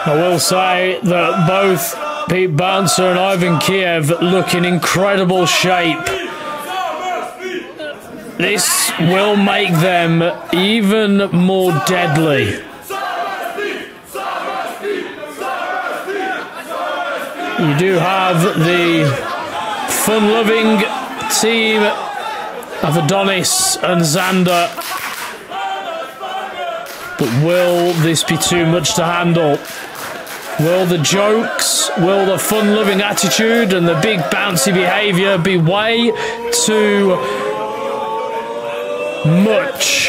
I will say that both Pete Bouncer and Ivan Kiev look in incredible shape. This will make them even more deadly. You do have the fun-loving team of Adonis and Xander. But will this be too much to handle? Will the jokes, will the fun-loving attitude and the big bouncy behaviour be way too much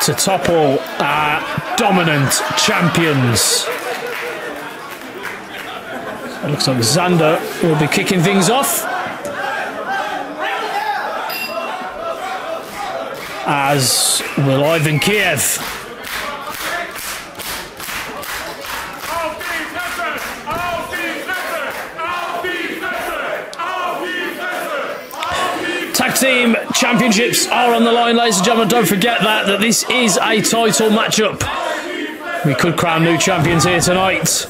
to topple our dominant champions? It looks like Xander will be kicking things off, as will Ivan Kiev. Tag team championships are on the line, ladies and gentlemen. Don't forget that this is a title matchup. We could crown new champions here tonight.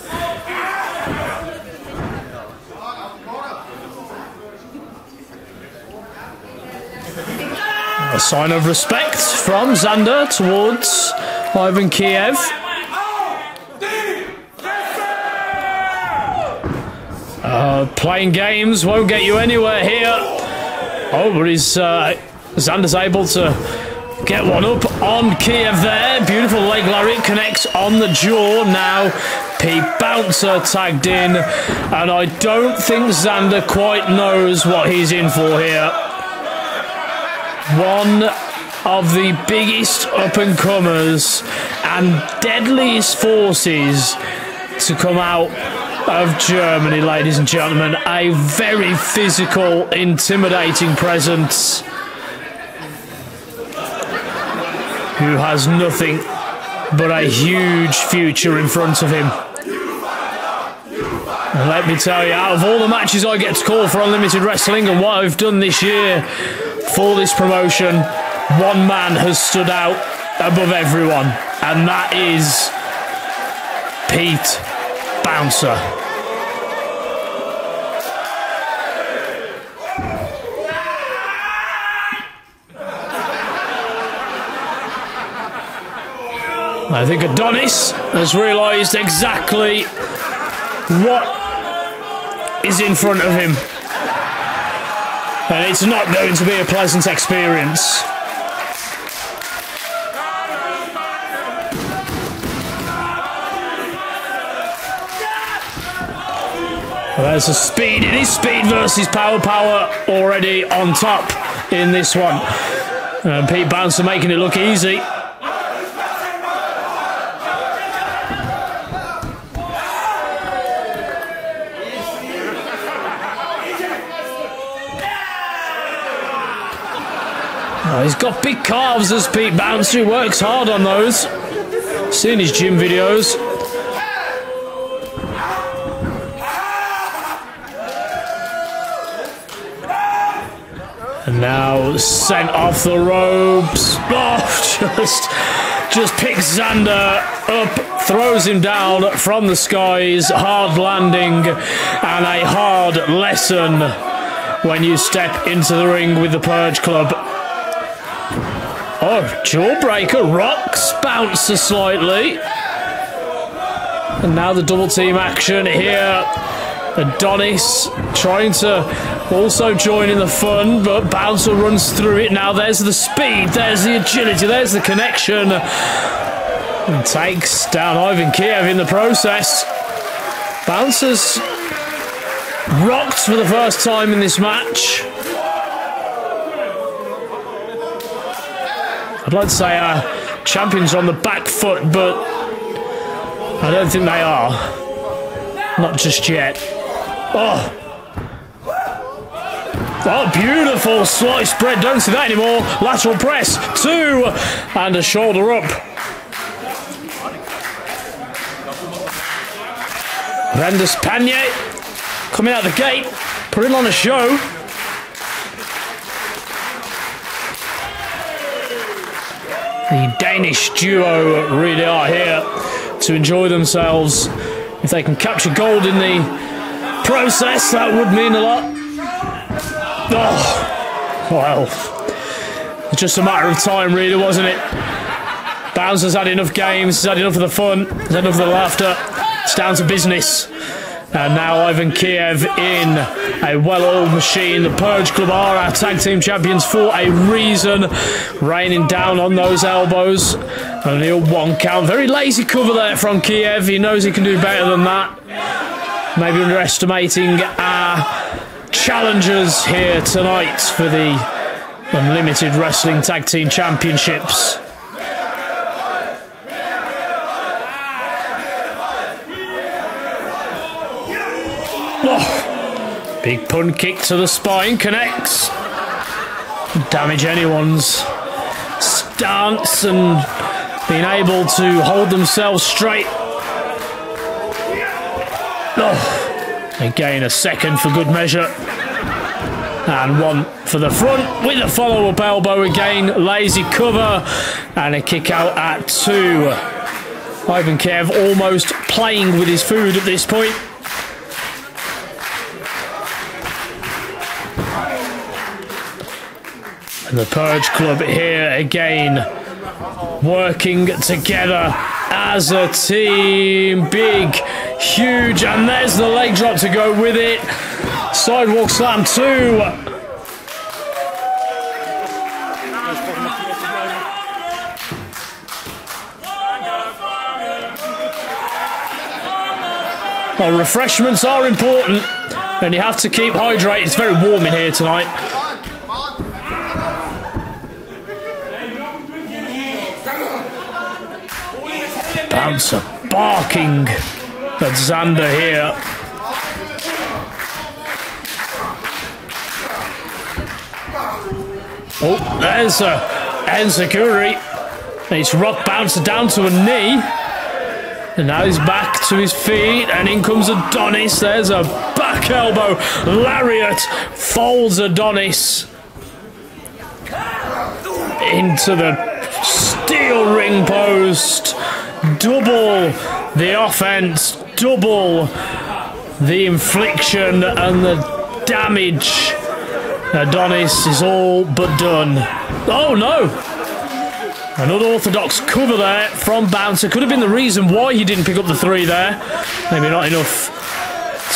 A sign of respect from Xander towards Ivan Kiev. Playing games won't get you anywhere here. Oh, but Xander's able to get one up on Kiev there. Beautiful leg lariat connects on the jaw. Now Pete Bouncer tagged in, and I don't think Xander quite knows what he's in for here. One of the biggest up-and-comers and deadliest forces to come out of Germany, ladies and gentlemen. A very physical, intimidating presence who has nothing but a huge future in front of him. And let me tell you, out of all the matches I get to call for Unlimited Wrestling and what I've done this year for this promotion, one man has stood out above everyone, and that is Pete Bouncer. I think Adonis has realised exactly what is in front of him. And it's not going to be a pleasant experience. Well, there's a speed. It is speed versus power. Power already on top in this one. And Pete Bouncer making it look easy. Oh, he's got big calves, as Pete Bouncer. He works hard on those. Seen his gym videos. And now sent off the ropes. Oh, just picks Xander up, throws him down from the skies. Hard landing and a hard lesson when you step into the ring with the Purge Club. Oh, jawbreaker, rocks Bouncer slightly. And now the double team action here. Adonis trying to also join in the fun, but Bouncer runs through it. Now there's the speed, there's the agility, there's the connection. And takes down Ivan Kiev in the process. Bouncer's rocked for the first time in this match. I'd like to say our champions are on the back foot, but I don't think they are. Not just yet. Oh, beautiful slice spread. Don't see that anymore. Lateral press, 2, and a shoulder up. Renders Panier coming out the gate, putting on a show. The Danish duo really are here to enjoy themselves. If they can capture gold in the process, that would mean a lot. Oh, well, it's just a matter of time, really, wasn't it? Bouncer's had enough games, he's had enough of the fun, he's had enough of the laughter. It's down to business. And now Ivan Kiev in a well-oiled machine. The Purge Club are our tag team champions for a reason. Raining down on those elbows. Only a 1 count. Very lazy cover there from Kiev. He knows he can do better than that. Maybe underestimating our challengers here tonight for the Unlimited Wrestling Tag Team Championships. Oh, big pun kick to the spine, connects. Damage anyone's stance and being able to hold themselves straight. Oh, again a second for good measure. And 1 for the front with a follow-up elbow again. Lazy cover and a kick out at 2. Ivan Kiev almost playing with his food at this point. And the Purge Club here again, working together as a team. Big, huge, and there's the leg drop to go with it. Sidewalk slam 2. Well, refreshments are important, and you have to keep hydrated. It's very warm in here tonight. Bouncer barking at Xander here. Oh, there's a enziguri. He's rocked Bouncer down to a knee. And now he's back to his feet, and in comes Adonis. There's a back elbow. Lariat folds Adonis into the steel ring post. Double the offense, double the infliction and the damage. Adonis is all but done. Oh no! Another orthodox cover there from Bouncer. Could have been the reason why he didn't pick up the 3 there. Maybe not enough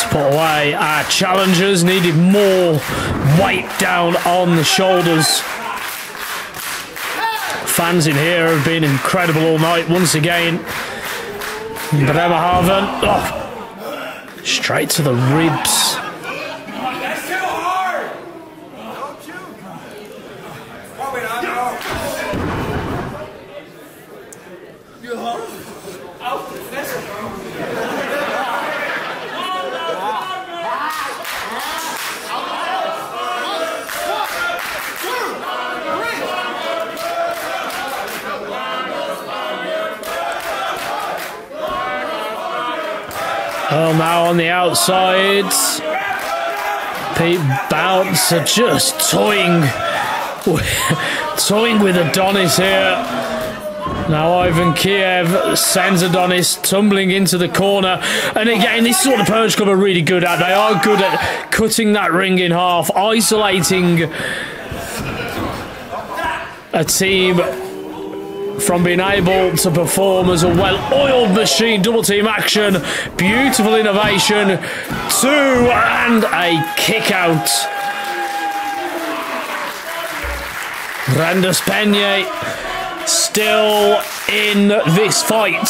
to put away. Our challengers needed more weight down on the shoulders. Fans in here have been incredible all night. Once again, Bremerhaven. Oh, straight to the ribs. Well, now on the outside, Pete Bouncer just toying with Adonis here. Now Ivan Kiev sends Adonis tumbling into the corner. And again, this is what the Purge Club are really good at. They are good at cutting that ring in half, isolating a team from being able to perform as a well-oiled machine. Double team action, beautiful innovation, 2 and a kick out. Randas Penye still in this fight.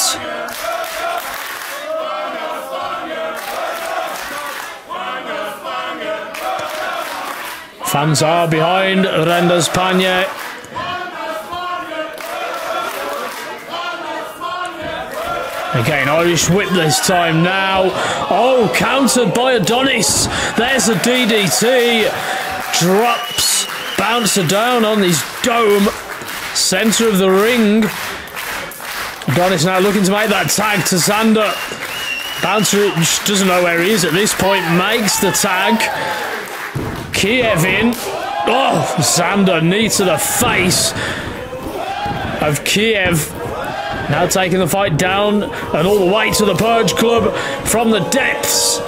Fans are behind Randas Penye. Again, Irish whip this time now. Oh, countered by Adonis. There's a DDT. Drops Bouncer down on his dome. Centre of the ring. Adonis now looking to make that tag to Xander. Bouncer doesn't know where he is at this point. Makes the tag. Kiev in. Oh, Xander knee to the face of Kiev. Now taking the fight down and all the way to the Purge Club from the depths.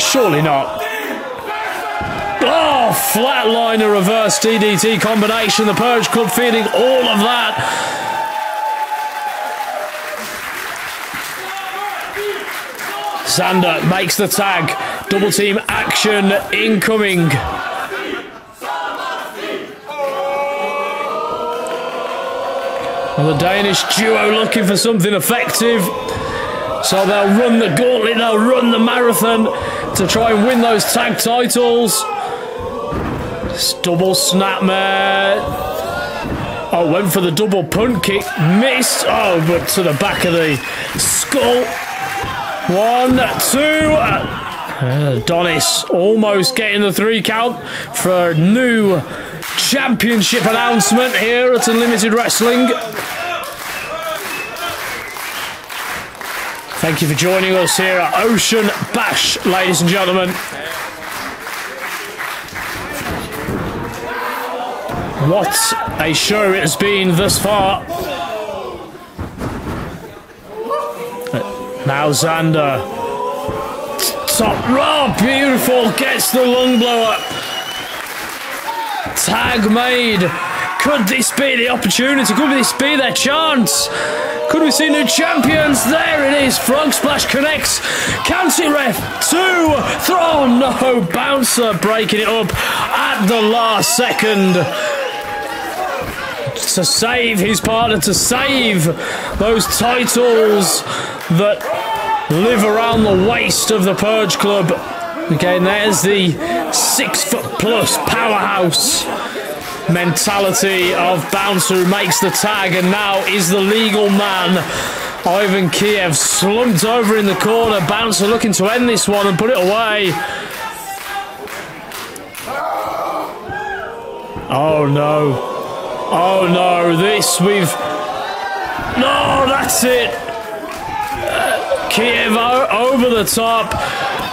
Surely not. Oh, flatliner reverse DDT combination. The Purge Club feeling all of that. Xander makes the tag. Double team action incoming. Well, the Danish duo looking for something effective. So they'll run the gauntlet, they'll run the marathon to try and win those tag titles. Double snapmare. Oh, went for the double punt kick. Missed. Oh, but to the back of the skull. 1, 2. Adonis almost getting the 3 count for a new championship announcement here at Unlimited Wrestling. Thank you for joining us here at Ocean Bash, ladies and gentlemen. What a show it has been thus far. Now Xander. Top rope, beautiful, gets the lung blower. Tag made. Could this be the opportunity? Could this be their chance? Could we see new champions? There it is. Frog Splash connects. County ref. 2. Throw. No. Bouncer breaking it up at the last second to save his partner, to save those titles that live around the waist of the Purge Club. Again, there's the 6'+ powerhouse mentality of Bouncer, who makes the tag and now is the legal man. Ivan Kiev slumped over in the corner. Bouncer looking to end this one and put it away. Oh no. Oh no, this we've... No, that's it. Kiev over the top,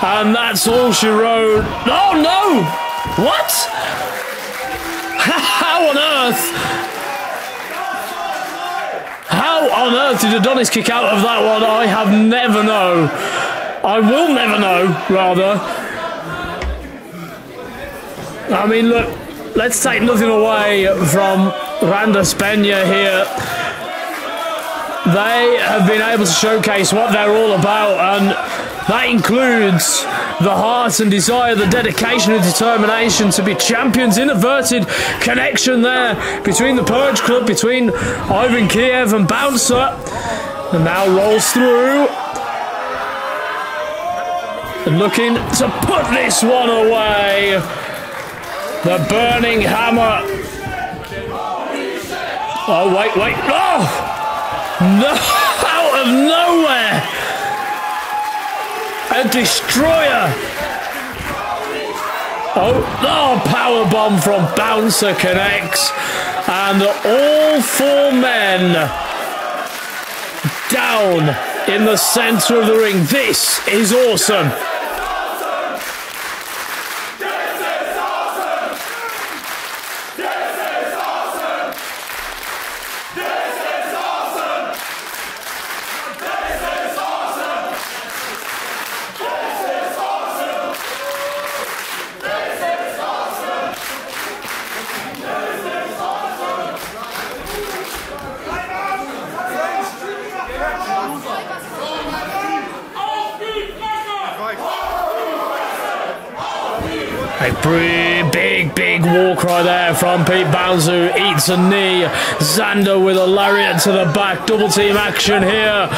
and that's all she wrote. Oh no! What? How on earth? How on earth did Adonis kick out of that one? I have never known. I will never know, rather. I mean, look, let's take nothing away from Randas Peña here. They have been able to showcase what they're all about, and that includes the heart and desire, the dedication and determination to be champions. Inverted connection there between the Purge Club, between Ivan Kiev and Bouncer, and now rolls through and looking to put this one away. The burning hammer. Oh, wait. Oh! No, out of nowhere! A destroyer! Oh, power bomb from Bouncer connects. And all four men down in the centre of the ring. This is awesome. A big war cry there from Pete Bouncer, who eats a knee. Xander with a lariat to the back. Double team action here.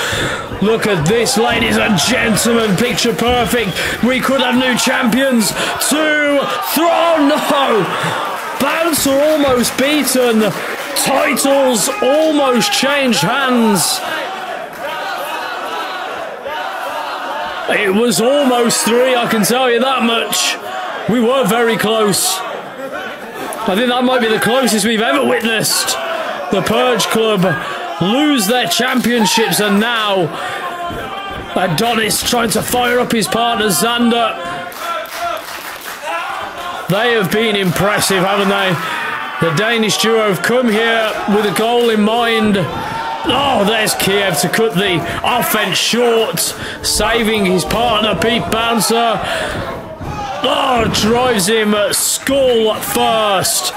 Look at this, ladies and gentlemen. Picture perfect. We could have new champions. No! Bouncer almost beaten. Titles almost changed hands. It was almost 3, I can tell you that much. We were very close. I think that might be the closest we've ever witnessed. The Purge Club lose their championships, and now Adonis trying to fire up his partner Xander. They have been impressive, haven't they? The Danish duo have come here with a goal in mind. Oh, there's Kiev to cut the offense short, saving his partner Pete Bouncer. Oh, drives him skull first.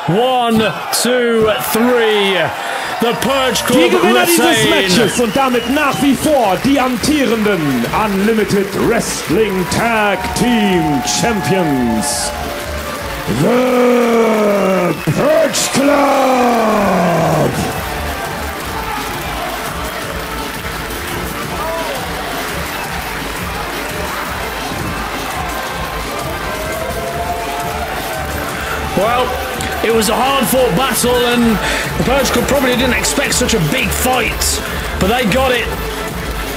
1, 2, 3. The Purge Club die Gewinner dieses retain. Matches und damit nach wie vor die amtierenden Unlimited Wrestling Tag Team Champions, The Purge Club. Well, it was a hard-fought battle, and the Purge Club probably didn't expect such a big fight, but they got it.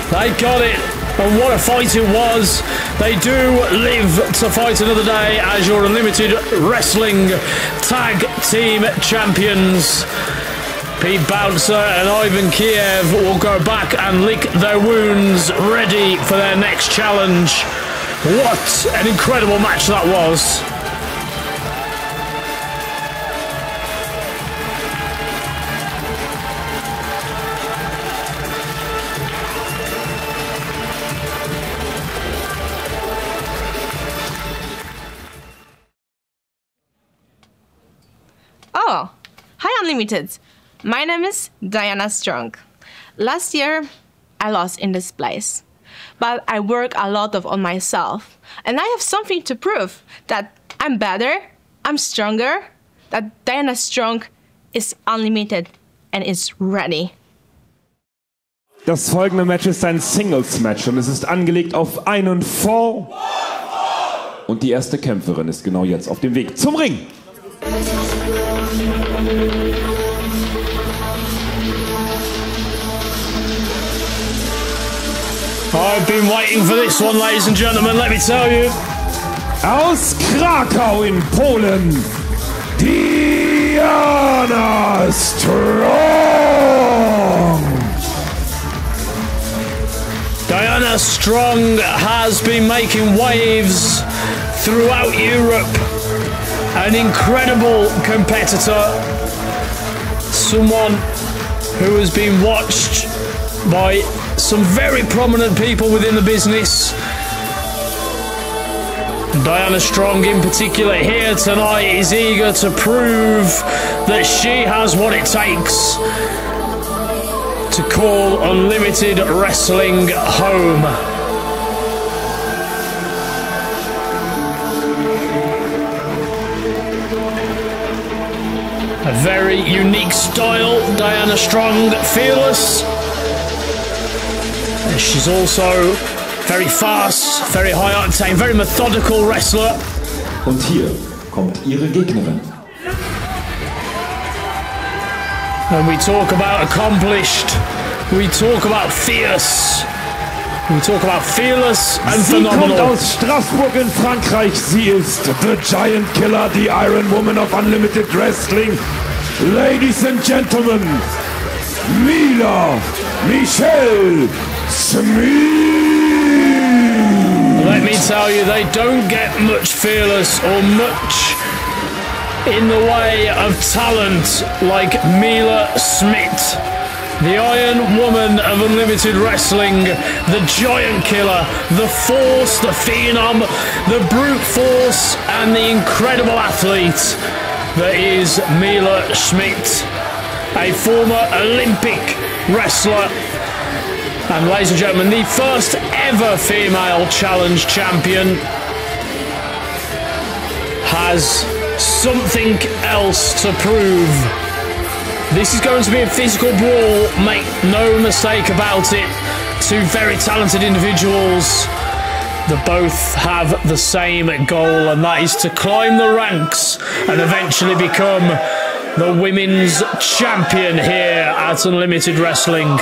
They got it, and what a fight it was. They do live to fight another day as your Unlimited Wrestling Tag Team Champions. Pete Bouncer and Ivan Kiev will go back and lick their wounds, ready for their next challenge. What an incredible match that was. Oh, hi Unlimited. My name is Diana Strong. Last year, I lost in this place, but I work a lot on myself, and I have something to prove that I'm better, I'm stronger, that Diana Strong is unlimited and is ready. Das folgende Match ist ein Singles-Match und es ist angelegt auf einen Fall. Und die erste Kämpferin ist genau jetzt auf dem Weg zum Ring. I've been waiting for this one, ladies and gentlemen, let me tell you. Aus Krakau in Polen, Diana Strong. Diana Strong has been making waves throughout Europe. An incredible competitor. Someone who has been watched by some very prominent people within the business. Diana Strong in particular here tonight is eager to prove that she has what it takes to call Unlimited Wrestling home. A very unique style, Diana Strong, fearless. She's also very fast, very high octane, very methodical wrestler. Und hier kommt ihre Gegnerin. When we talk about accomplished, we talk about fierce, we talk about fearless and Sie kommt phenomenal. aus Straßburg in Frankreich. Sie ist The Giant Killer, the Iron Woman of Unlimited Wrestling. Ladies and Gentlemen, Mila Michelle Smith. Let me tell you, they don't get much fearless or much in the way of talent like Mila Smith. The Iron Woman of Unlimited Wrestling, the Giant Killer, the Force, the Phenom, the Brute Force, and the incredible athlete that is Mila Smith, a former Olympic wrestler. And ladies and gentlemen, the first ever female challenge champion has something else to prove. This is going to be a physical brawl, make no mistake about it. Two very talented individuals that both have the same goal, and that is to climb the ranks and eventually become the women's champion here at Unlimited Wrestling.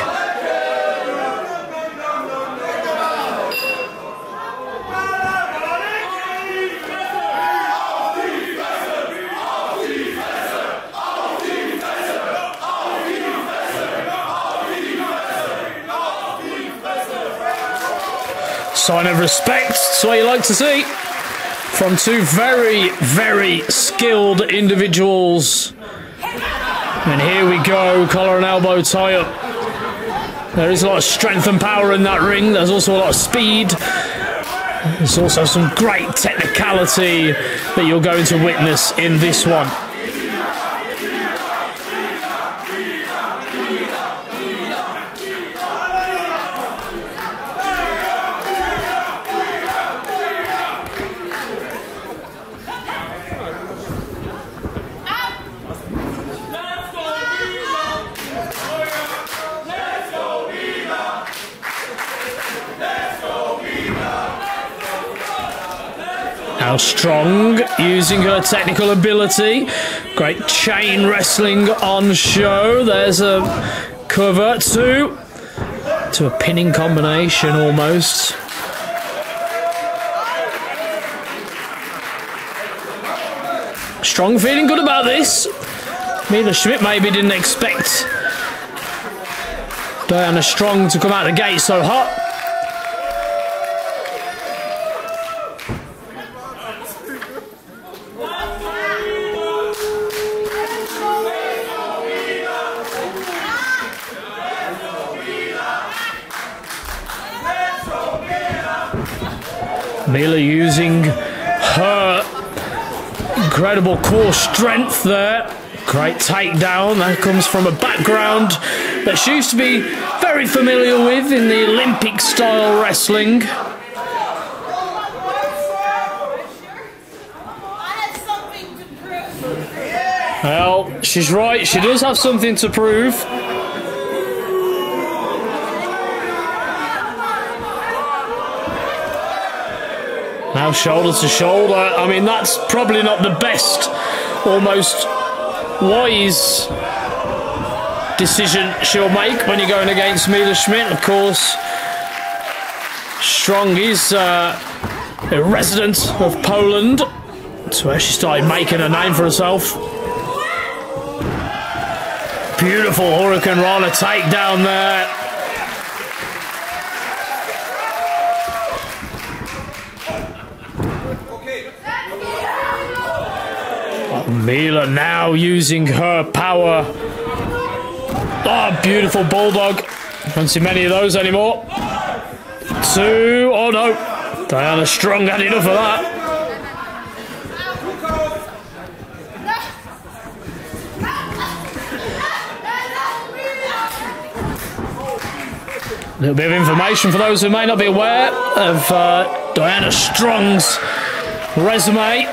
Sign of respect, that's what you like to see from two very, very skilled individuals. And here we go, collar and elbow tie up. There is a lot of strength and power in that ring. There's also a lot of speed. There's also some great technicality that you're going to witness in this one. Now Strong using her technical ability. Great chain wrestling on show. There's a cover to a pinning combination almost. Strong feeling good about this. Mila Schmidt maybe didn't expect Diana Strong to come out the gate so hot. Mila using her incredible core strength there. Great takedown. That comes from a background that she used to be very familiar with in the Olympic style wrestling. Well, she's right. She does have something to prove. Now shoulder to shoulder. I mean, that's probably not the best, almost wise decision she'll make when you're going against Mila Schmidt. Of course, Strong is a resident of Poland. That's where she started making a name for herself. Beautiful Hurricane Rana takedown there. Mila now using her power. Oh, beautiful bulldog. Don't see many of those anymore. Two. Oh no. Diana Strong had enough of that. A little bit of information for those who may not be aware of Diana Strong's resume.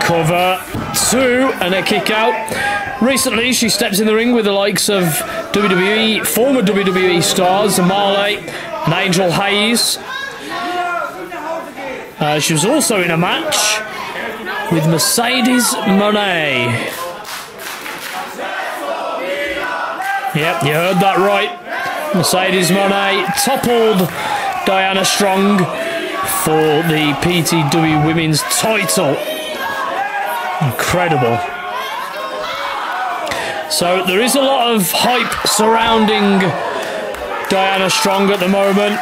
Cover 2 and a kick out. Recently, she stepped in the ring with the likes of former WWE stars Marley and Angel Hayes. She was also in a match with Mercedes Moné. Yep, you heard that right. Mercedes Moné toppled Diana Strong for the PTW Women's title. Incredible. So there is a lot of hype surrounding Diana Strong at the moment.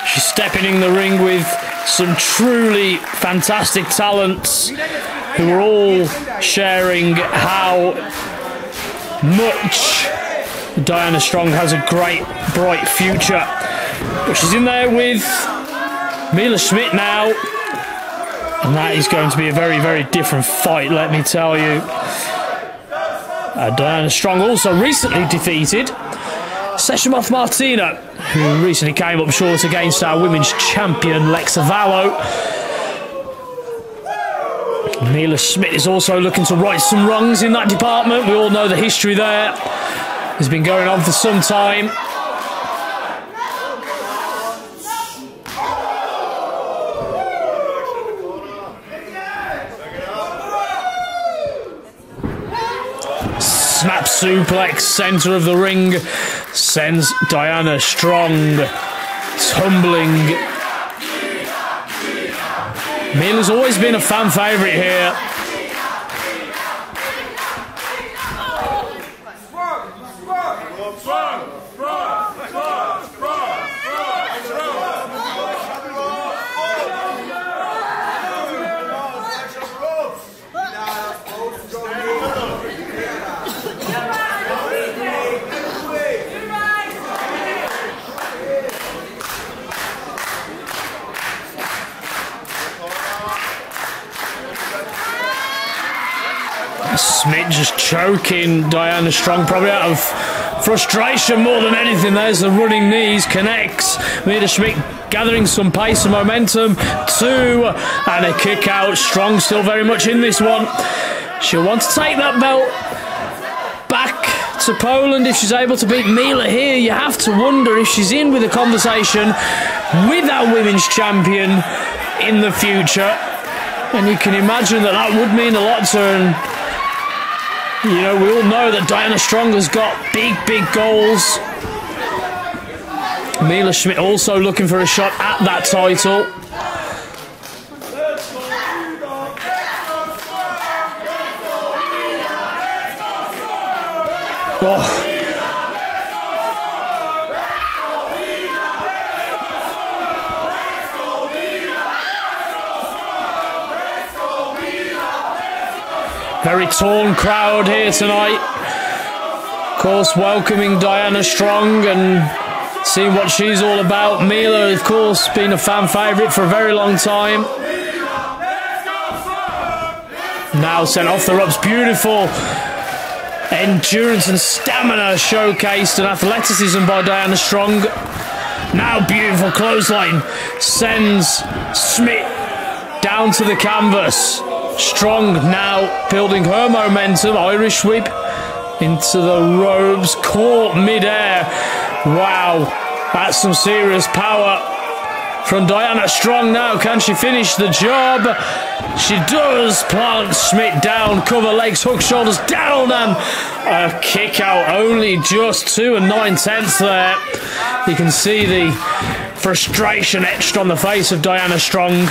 She's stepping in the ring with some truly fantastic talents who are all sharing how much Diana Strong has a great, bright future. But she's in there with Mila Schmidt now, and that is going to be a very, very different fight, let me tell you. Diana Strong also recently defeated Seshamoth Martina, who recently came up short against our women's champion Lexa Vallo. Mila Schmidt is also looking to right some wrongs in that department. We all know the history there. It's been going on for some time. Snap suplex, centre of the ring, sends Diana Strong tumbling. Mila's always been a fan favourite here. Smith just choking Diana Strong, probably out of frustration more than anything. There's the running knees, connects. Mila Schmidt gathering some pace and momentum. 2 and a kick out. Strong still very much in this one. She'll want to take that belt back to Poland if she's able to beat Mila here. You have to wonder if she's in with a conversation with our women's champion in the future. And you can imagine that that would mean a lot to her. And you know, we all know that Diana Strong has got big, big goals. Mila Schmidt also looking for a shot at that title. Oh. Very torn crowd here tonight. Of course, welcoming Diana Strong and seeing what she's all about. Mila, of course, been a fan favourite for a very long time. Now sent off the ropes. Beautiful endurance and stamina showcased and athleticism by Diana Strong. Now beautiful clothesline. Sends Schmidt down to the canvas. Strong now building her momentum. Irish whip into the ropes. Caught mid-air. Wow, that's some serious power from Diana Strong now. Can she finish the job? She does. Plant Schmidt down. Cover legs, hook shoulders down, and a kick out. Only just 2 9/10 there. You can see the frustration etched on the face of Diana Strong.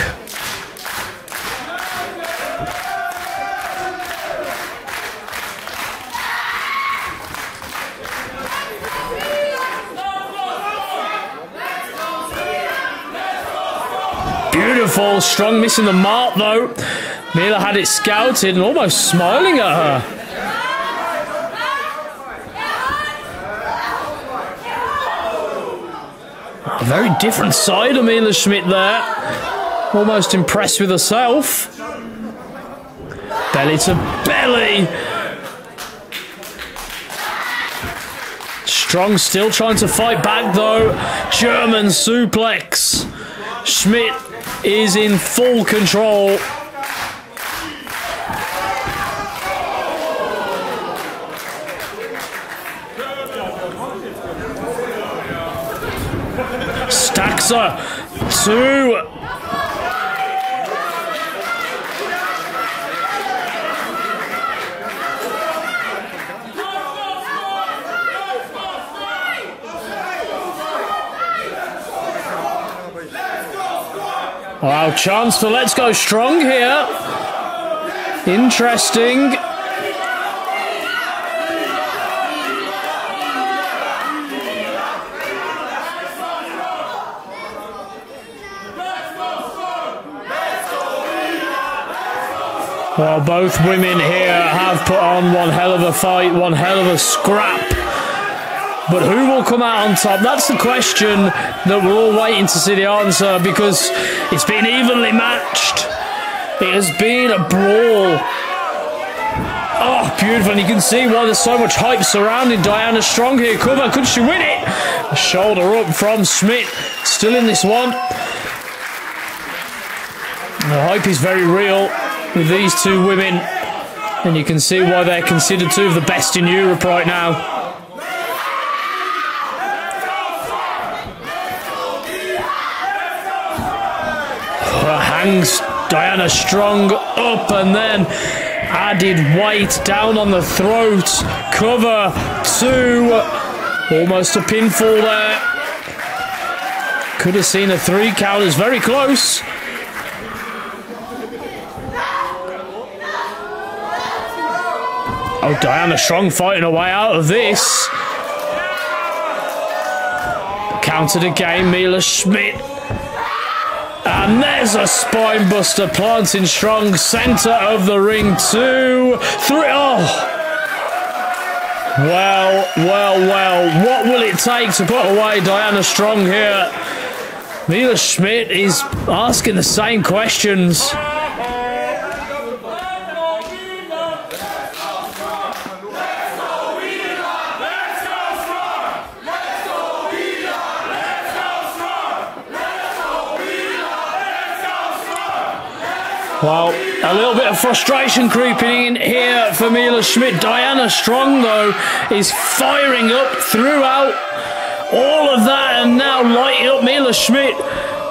Beautiful. Strong missing the mark though. Mila had it scouted and almost smiling at her. A very different side of Mila Schmidt there. Almost impressed with herself. Belly to belly. Strong still trying to fight back though. German suplex. Schmidt is in full control. Stacks her. 2. Wow, chance for Let's Go Strong here. Interesting. Well, both women here have put on one hell of a fight, one hell of a scrap. But who will come out on top? That's the question that we're all waiting to see the answer, because it's been evenly matched. It has been a brawl. Oh, beautiful. And you can see why there's so much hype surrounding Diana Strong here. Cover, could she win it? A shoulder up from Schmidt. Still in this one. The hype is very real with these two women. And you can see why they're considered two of the best in Europe right now. Hangs Diana Strong up and then added weight down on the throat. Cover 2. Almost a pinfall there. Could have seen a 3 count. Is very close. Oh, Diana Strong fighting her way out of this. Countered again, Mila Schmidt. And there's a spine buster planting Strong, centre of the ring. 2, 3. Oh! Well. What will it take to put away Diana Strong here? Mila Schmidt is asking the same questions. Well, a little bit of frustration creeping in here for Mila Schmidt. Diana Strong, though, is firing up throughout all of that, and now lighting up Mila Schmidt.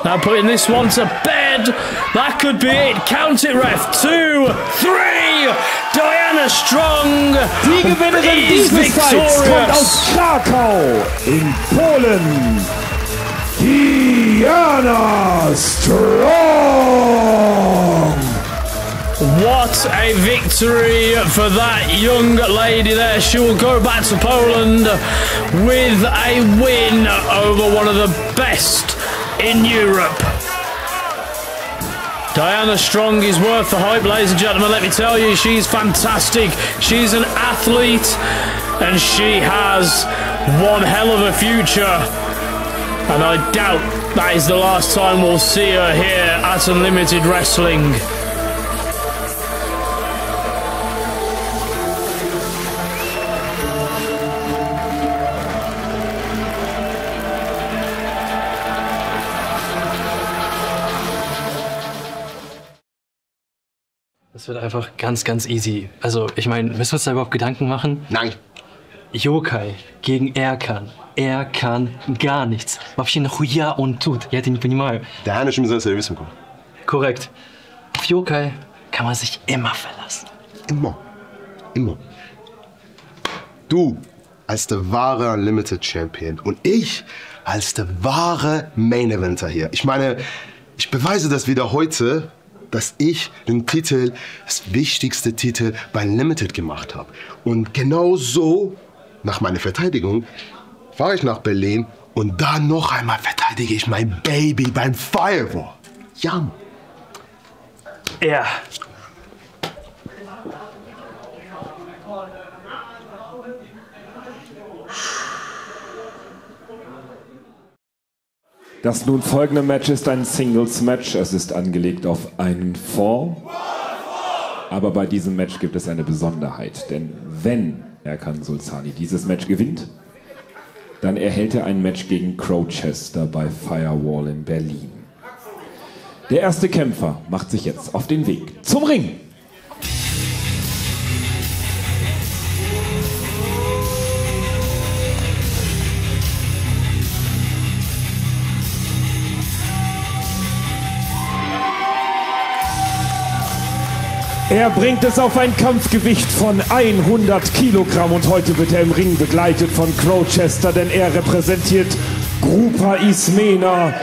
Now putting this one to bed. That could be it. Count it, ref. 2, 3. Diana Strong Die Gewinnerin is dieses Fights kommt aus victorious. Krakau in Polen. Diana Strong! What a victory for that young lady there. She will go back to Poland with a win over one of the best in Europe. Diana Strong is worth the hype, ladies and gentlemen. Let me tell you, she's fantastic. She's an athlete and she has one hell of a future. And I doubt that is the last time we'll see her here at Unlimited Wrestling. Das wird einfach ganz, ganz easy. Also, ich meine, müssen wir uns da überhaupt Gedanken machen? Nein. Yokai gegen Erkan. Er kann gar nichts. Вообще нахуя он тут? Я это не понимаю. Der Herr ist im Service. Korrekt. Auf Yokai kann man sich immer verlassen. Immer. Du als der wahre Unlimited Champion und ich als der wahre Main Eventer hier. Ich meine, ich beweise das wieder heute, dass ich den Titel, das wichtigste Titel bei Unlimited gemacht habe. Und genau so, nach meiner Verteidigung, fahre ich nach Berlin und da noch einmal verteidige ich mein Baby beim Firewall. Ja. Ja. Das nun folgende Match ist ein Singles-Match. Es ist angelegt auf einen Fall. Aber bei diesem Match gibt es eine Besonderheit. Denn wenn Erkan Sulzani dieses Match gewinnt, dann erhält er ein Match gegen Crowchester bei Firewall in Berlin. Der erste Kämpfer macht sich jetzt auf den Weg zum Ring. Er bringt es auf ein Kampfgewicht von 100 Kilogramm und heute wird er im Ring begleitet von Crowchester, denn er repräsentiert Grupa Ismena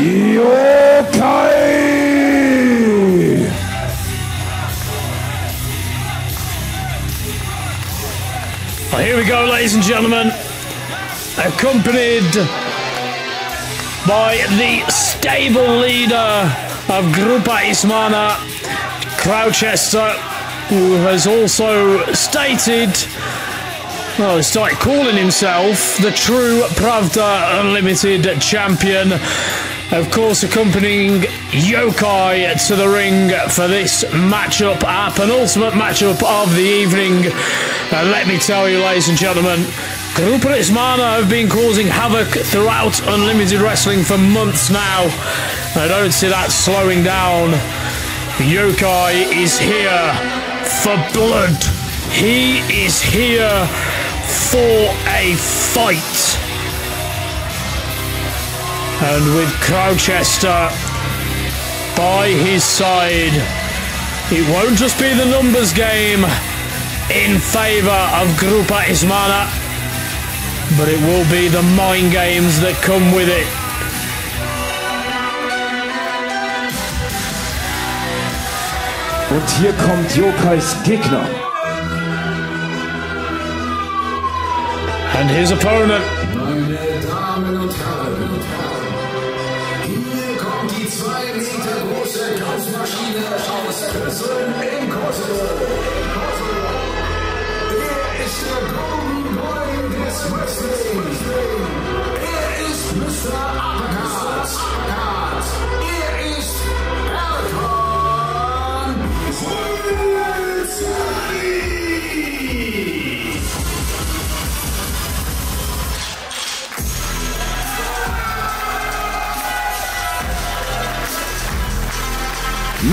Yokai. Well, here we go, ladies and gentlemen, accompanied by the stable leader of Grupa Ismena, Crowchester, who has also stated, well, he started calling himself the true Pravda Unlimited champion. Of course, accompanying Yokai to the ring for this matchup, our penultimate matchup of the evening. And let me tell you, ladies and gentlemen, Grupa Ismena have been causing havoc throughout Unlimited Wrestling for months now. I don't see that slowing down. Yokai is here for blood. He is here for a fight. And with Crowchester by his side, it won't just be the numbers game in favour of Grupa Ismena, but it will be the mind games that come with it. Und hier kommt Yokais Gegner. And his opponent. Meine Damen und Herren, hier kommt die 2 Meter große Kampfmaschine aus Köln im Kosovo. Er ist der Golden Boy des Wrestlings. Er ist Mr. Uppercut. Er ist Erkan Sulzani.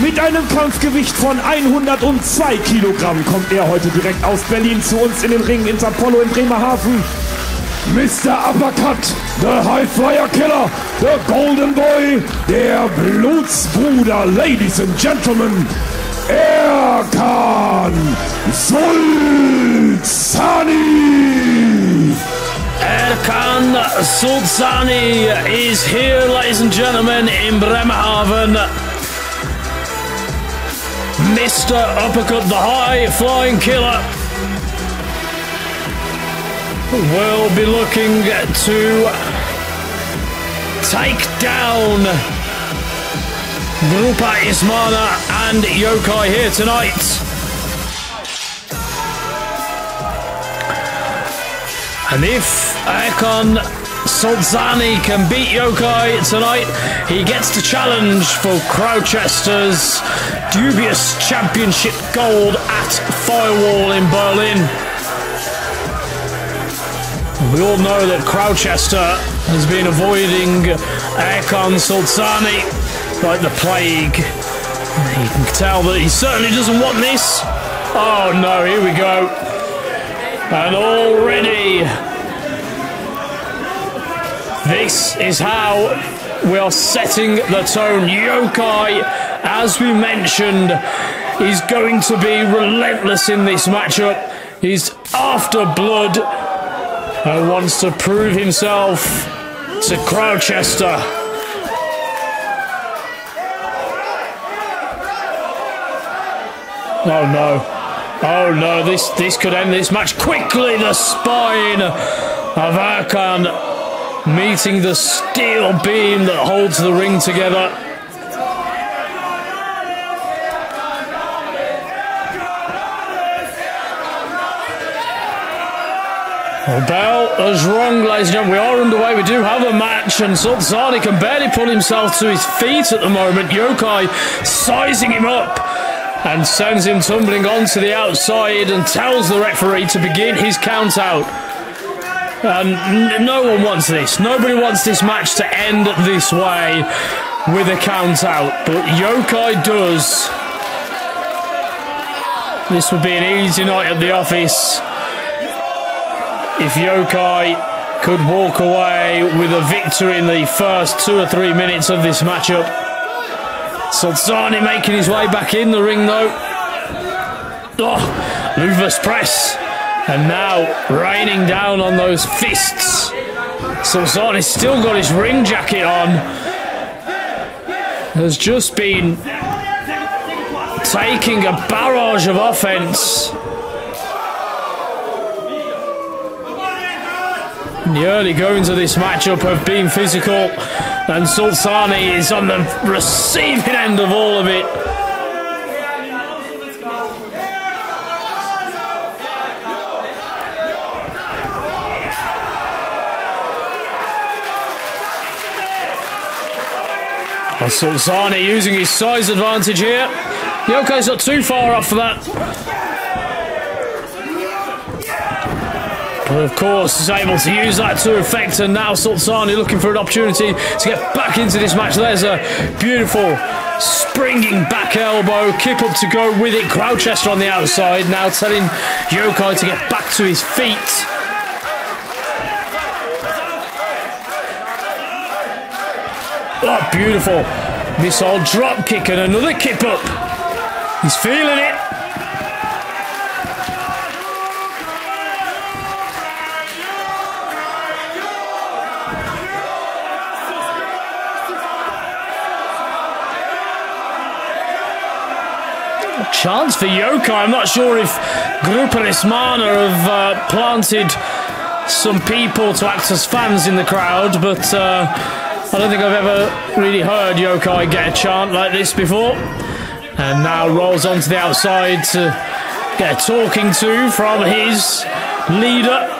Mit einem Kampfgewicht von 102 Kilogramm kommt er heute direkt aus Berlin zu uns in den Ring ins Apollo in Bremerhaven. Mr. Uppercut, the High Flyer Killer, the Golden Boy, der Blutsbruder, Ladies and Gentlemen, Erkan Sulzani. Erkan Sulzani is here, ladies and gentlemen, in Bremerhaven. Mr. Uppercut, the high-flying killer, will be looking to take down Grupa Ismena and Yokai here tonight. And if Erkan Sulzani can beat Yokai tonight, he gets the challenge for Crowchester's dubious championship gold at Firewall in Berlin. We all know that Crowchester has been avoiding Erkan Sulzani like the plague. You can tell that he certainly doesn't want this. Oh no, here we go. And already, this is how we are setting the tone. Yokai, as we mentioned, is going to be relentless in this matchup. He's after blood and wants to prove himself to Crowchester. Oh no. Oh no, this could end this match quickly. The spine of Erkan meeting the steel beam that holds the ring together. Well, bell is wrong, ladies and gentlemen. We are underway. We do have a match, and Sulzani can barely pull himself to his feet at the moment. Yokai sizing him up and sends him tumbling onto the outside and tells the referee to begin his count out. And no one wants this. Nobody wants this match to end this way with a count out. But Yokai does. This would be an easy night at the office if Yokai could walk away with a victory in the first 2 or 3 minutes of this matchup. Solzani making his way back in the ring though. Oh, reverse press. And now raining down on those fists. Solzani's still got his ring jacket on. Has just been taking a barrage of offense. The early goings of this matchup have been physical, and Solzani is on the receiving end of all of it. And Solzani using his size advantage here. Yokai's not too far off for that. But of course, is able to use that to effect, and now Solzani looking for an opportunity to get back into this match. There's a beautiful springing back elbow, kip up to go with it. Gloucester on the outside, now telling Yokai to get back to his feet. Oh, beautiful missile drop kick and another kip up. He's feeling it. Chance for Yokai. I'm not sure if Grupa Rismana have planted some people to act as fans in the crowd, but I don't think I've ever really heard Yokai get a chant like this before. And now rolls onto the outside to get a talking to from his leader.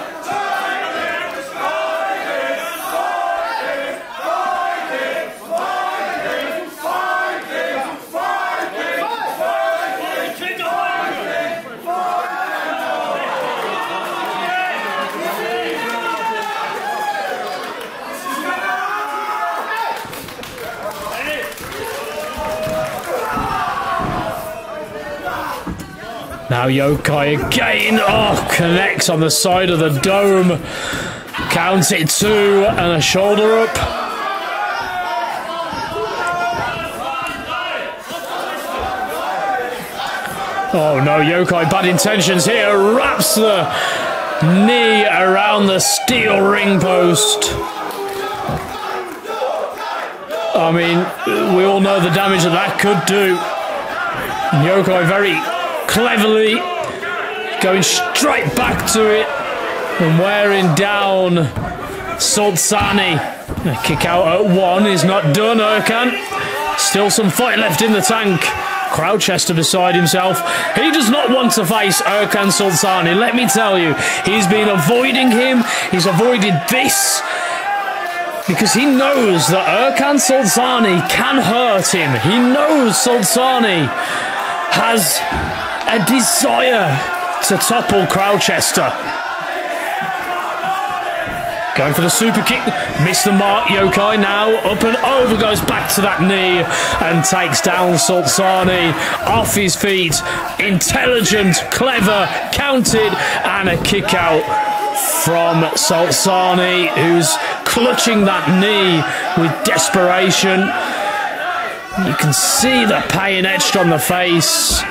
Now Yokai again, connects on the side of the dome. Counts it 2 and a shoulder up. Oh no, Yokai, bad intentions here. Wraps the knee around the steel ring post. I mean, we all know the damage that could do. Yokai very cleverly going straight back to it and wearing down Solzani. A kick out at 1 is not done. Erkan, still some fight left in the tank. Gloucester beside himself. He does not want to face Erkan Solzani. Let me tell you, he's been avoiding him. He's avoided this because he knows that Erkan Solzani can hurt him. He knows Solzani has a desire to topple Gloucester. Going for the super kick, missed the mark. Yokai now up and over, goes back to that knee and takes down Solzani off his feet. Intelligent, clever, counted, and a kick out from Solzani, who's clutching that knee with desperation. You can see the pain etched on the face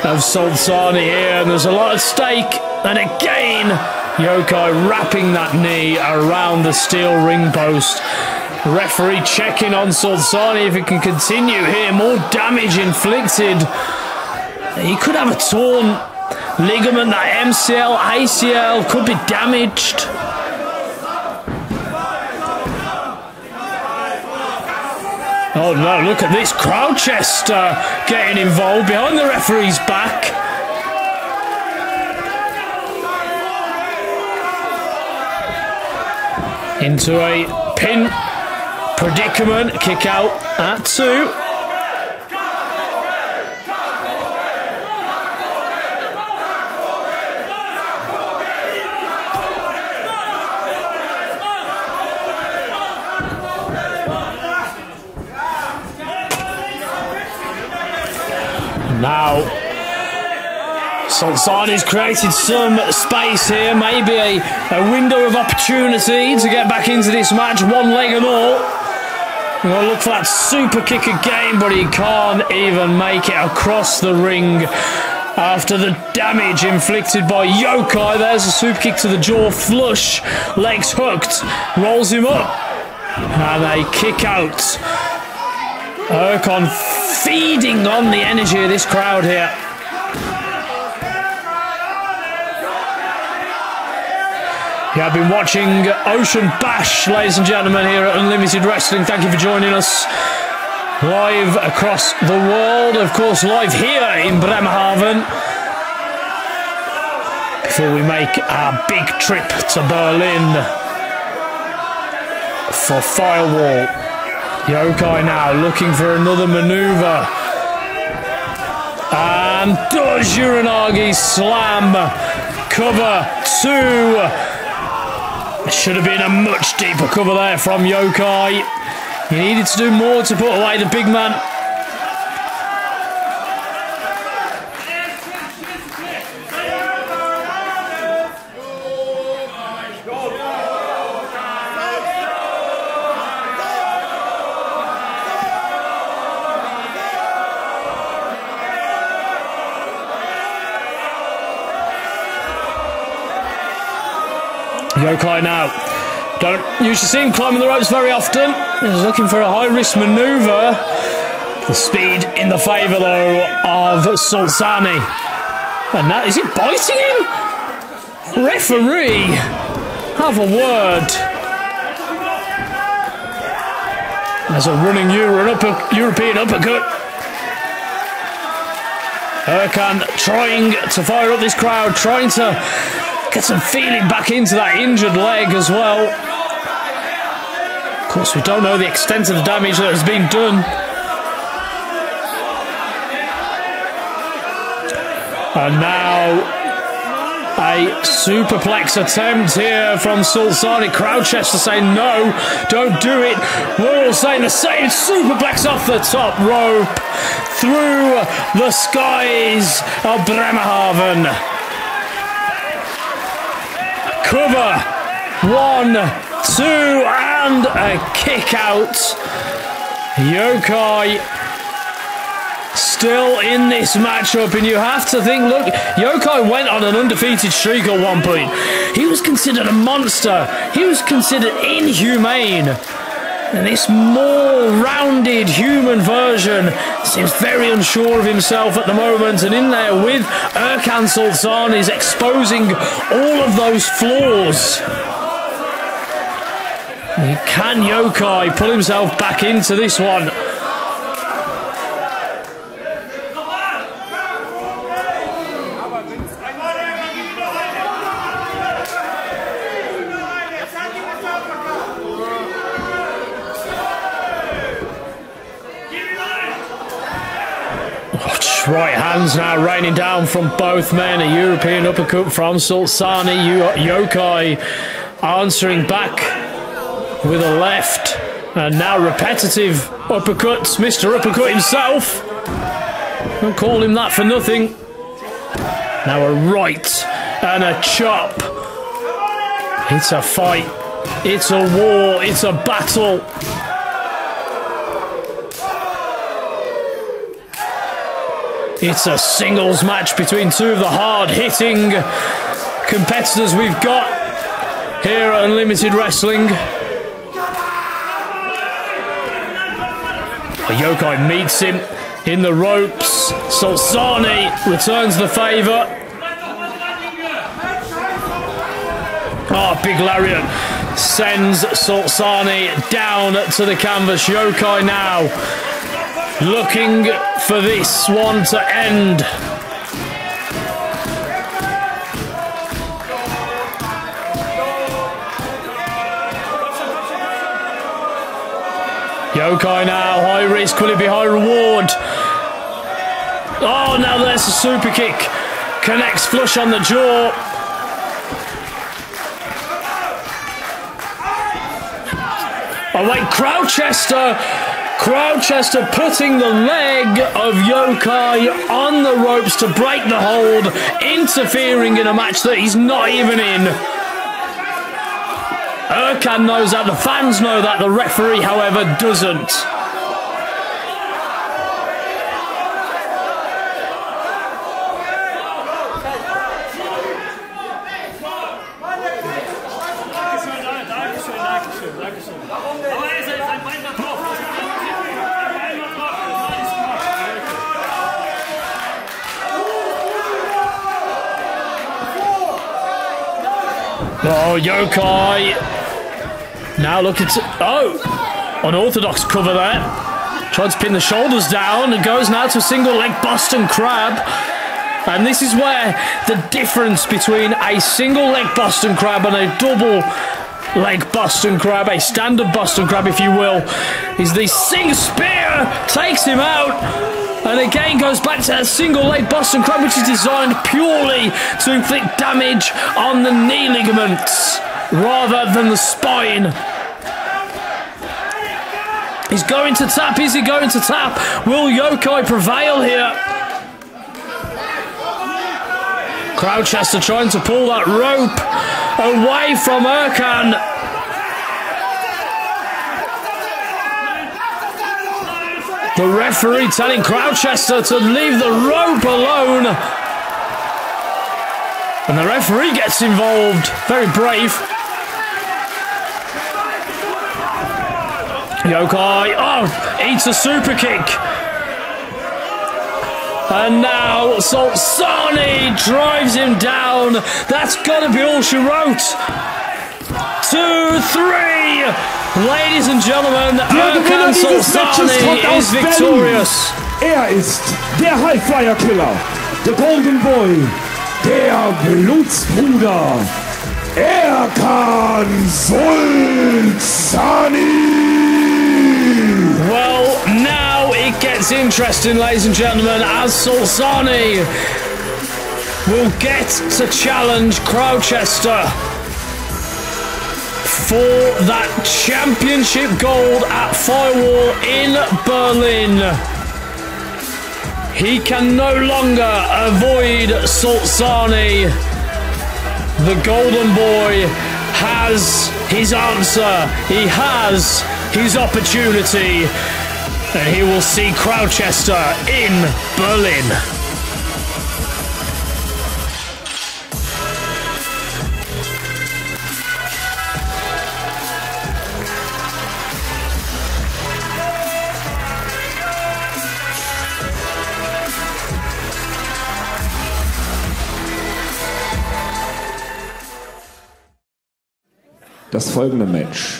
of Solzani here, and there's a lot at stake. And again, Yokai wrapping that knee around the steel ring post. Referee checking on Solzani if he can continue here. More damage inflicted. He could have a torn ligament, that MCL, ACL could be damaged. Oh no, look at this. Gloucester getting involved behind the referee's back. Into a pin predicament. Kick out at 2. Now, Solzani's created some space here, maybe a window of opportunity to get back into this match, one leg and all. We're going to look for that super kick again, but he can't even make it across the ring after the damage inflicted by Yokai. There's a super kick to the jaw, flush, legs hooked, rolls him up, and a kick out. Erkan feeding on the energy of this crowd here. You have been watching Ocean Bash, ladies and gentlemen, here at Unlimited Wrestling. Thank you for joining us live across the world. Of course, live here in Bremerhaven. Before we make our big trip to Berlin for Firewall. Yokai now looking for another maneuver. And does Uranagi slam. Cover 2. Should have been a much deeper cover there from Yokai. He needed to do more to put away the big man. Yokai now. Don't usually see him climbing the ropes very often. He's looking for a high-risk manoeuvre. The speed in the favour, though, of Solzani. And now, is he biting him? Referee, have a word. There's a running European uppercut. Erkan trying to fire up this crowd, trying to get some feeling back into that injured leg as well. Of course, we don't know the extent of the damage that has been done. And now a superplex attempt here from Solzani. Crowdchester saying no, don't do it. We're all saying the same. Superplex off the top rope through the skies of Bremerhaven. Cover 1, 2, and a kick out. Yokai still in this matchup, and you have to think, look, Yokai went on an undefeated streak at one point. He was considered a monster. He was considered inhumane. And this more rounded human version seems very unsure of himself at the moment. And in there with Erkan Solzani is exposing all of those flaws. Can Yokai pull himself back into this one? Right hands now raining down from both men. A European uppercut from Solzani. Yokai answering back with a left. And now repetitive uppercuts. Mr. Uppercut himself. Don't call him that for nothing. Now a right and a chop. It's a fight. It's a war. It's a battle. It's a singles match between two of the hard-hitting competitors we've got here at Unlimited Wrestling. Yokai meets him in the ropes. Solzani returns the favour. Oh, big lariat sends Solzani down to the canvas. Yokai now looking for this one to end. Yokai now, high risk, will it be high reward? Oh, now there's a super kick. Connects flush on the jaw. Oh wait, Crowchester Crowchester putting the leg of Yokai on the ropes to break the hold, interfering in a match that he's not even in. Erkan knows that, the fans know that, the referee, however, doesn't. Oh, Yokai. Now look at... Oh! Unorthodox cover there. Tries to pin the shoulders down and goes now to a single leg Boston Crab. And this is where the difference between a single leg Boston Crab and a double leg Boston Crab, a standard Boston Crab if you will, is the Sing Spear takes him out. And again goes back to that single leg Boston Crab, which is designed purely to inflict damage on the knee ligaments rather than the spine. He's going to tap. Is he going to tap? Will Yokai prevail here? Crowchester trying to pull that rope away from Erkan. The referee telling Crowchester to leave the rope alone. And the referee gets involved. Very brave. Yokai, eats a super kick. And now Solzani drives him down. That's got to be all she wrote. 2, 3. Ladies and gentlemen, Erkan Solzani is victorious. Ist der Highflyer-Killer, der Golden Boy, der Blutsbruder, Erkan Solzani. Well, now it gets interesting, ladies and gentlemen, as Solzani will get to challenge Crowchester for that championship gold at Firewall in Berlin. He can no longer avoid Solzani. The Golden Boy has his answer. He has his opportunity. And he will see Crowchester in Berlin. Das folgende Match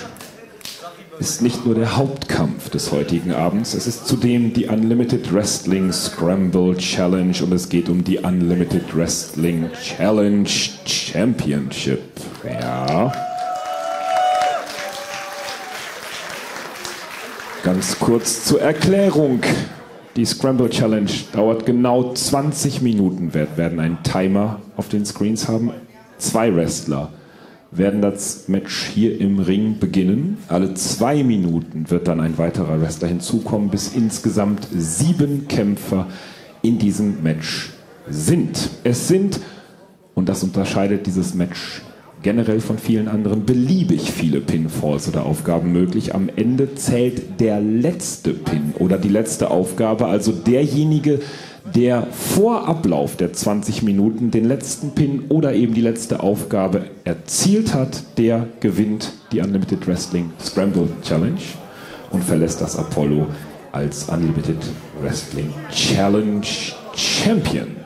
ist nicht nur der Hauptkampf des heutigen Abends, es ist zudem die Unlimited Wrestling Scramble Challenge und es geht um die Unlimited Wrestling Challenge Championship. Ja. Ganz kurz zur Erklärung. Die Scramble Challenge dauert genau 20 Minuten. Wir werden einen Timer auf den Screens haben. 2 Wrestler werden das Match hier im Ring beginnen. Alle 2 Minuten wird dann ein weiterer Wrestler hinzukommen, bis insgesamt 7 Kämpfer in diesem Match sind. Es sind, und das unterscheidet dieses Match generell von vielen anderen, beliebig viele Pinfalls oder Aufgaben möglich. Am Ende zählt der letzte Pin oder die letzte Aufgabe, also derjenige, der vor Ablauf der 20 Minuten den letzten Pin oder eben die letzte Aufgabe erzielt hat, der gewinnt die Unlimited Wrestling Scramble Challenge und verlässt das Apollo als Unlimited Wrestling Challenge Champion.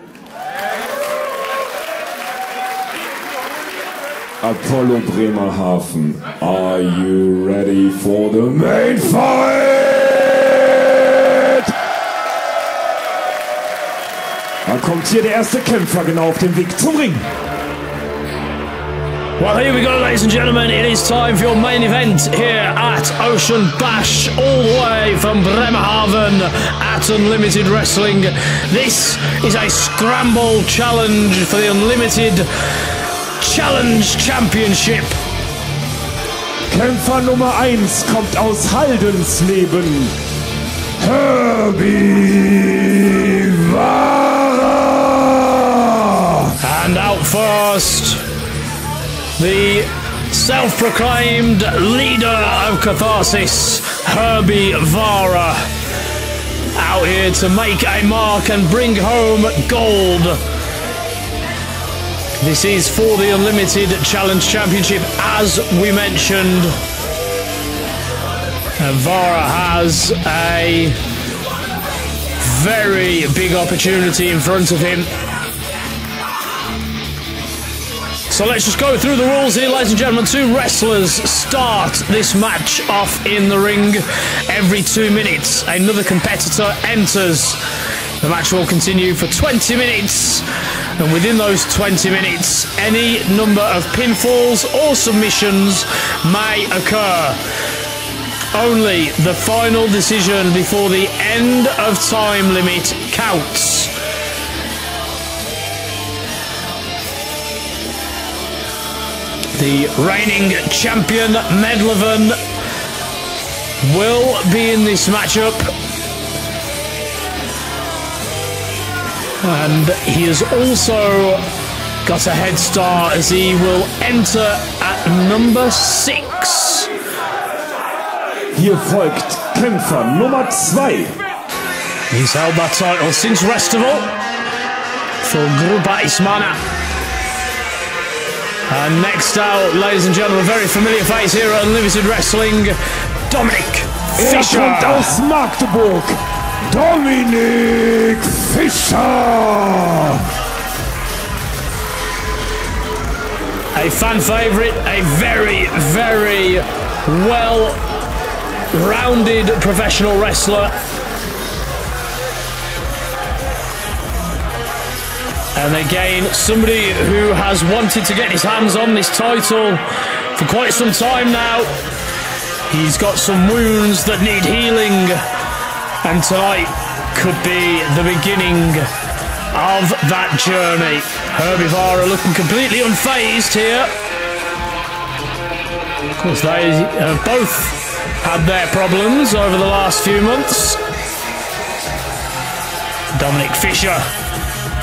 Apollo Bremerhaven, are you ready for the main fight? Da kommt hier der erste Kämpfer genau auf dem Weg zum Ring. Well, here we go, ladies and gentlemen. It is time for your main event here at Ocean Bash, all the way from Bremerhaven at Unlimited Wrestling. This is a scramble challenge for the Unlimited Challenge Championship. Kämpfer Nummer 1 kommt aus Haldensleben. Herbie Vara. And out first, the self-proclaimed leader of Catharsis, Herbie Vara, out here to make a mark and bring home gold. This is for the Unlimited Challenge Championship, as we mentioned. And Vara has a very big opportunity in front of him. So let's just go through the rules here, ladies and gentlemen. 2 wrestlers start this match off in the ring. Every 2 minutes, another competitor enters. The match will continue for 20 minutes. And within those 20 minutes, any number of pinfalls or submissions may occur. Only the final decision before the end of time limit counts. The reigning champion, Bremerhaven, will be in this matchup. And he has also got a head start as he will enter at number 6. Hier folgt Kämpfer Nummer 2. He's held that title since Restival for Grupa Ismana. And next out, ladies and gentlemen, a very familiar face here at Unlimited Wrestling, Dominic Fischer. Kommt aus Magdeburg, Dominic Fischer. A fan favourite, a very, very well-rounded professional wrestler. And again, somebody who has wanted to get his hands on this title for quite some time now. He's got some wounds that need healing, and tonight could be the beginning of that journey. Herbie Vara looking completely unfazed here. Of course, they have both had their problems over the last few months. Dominic Fischer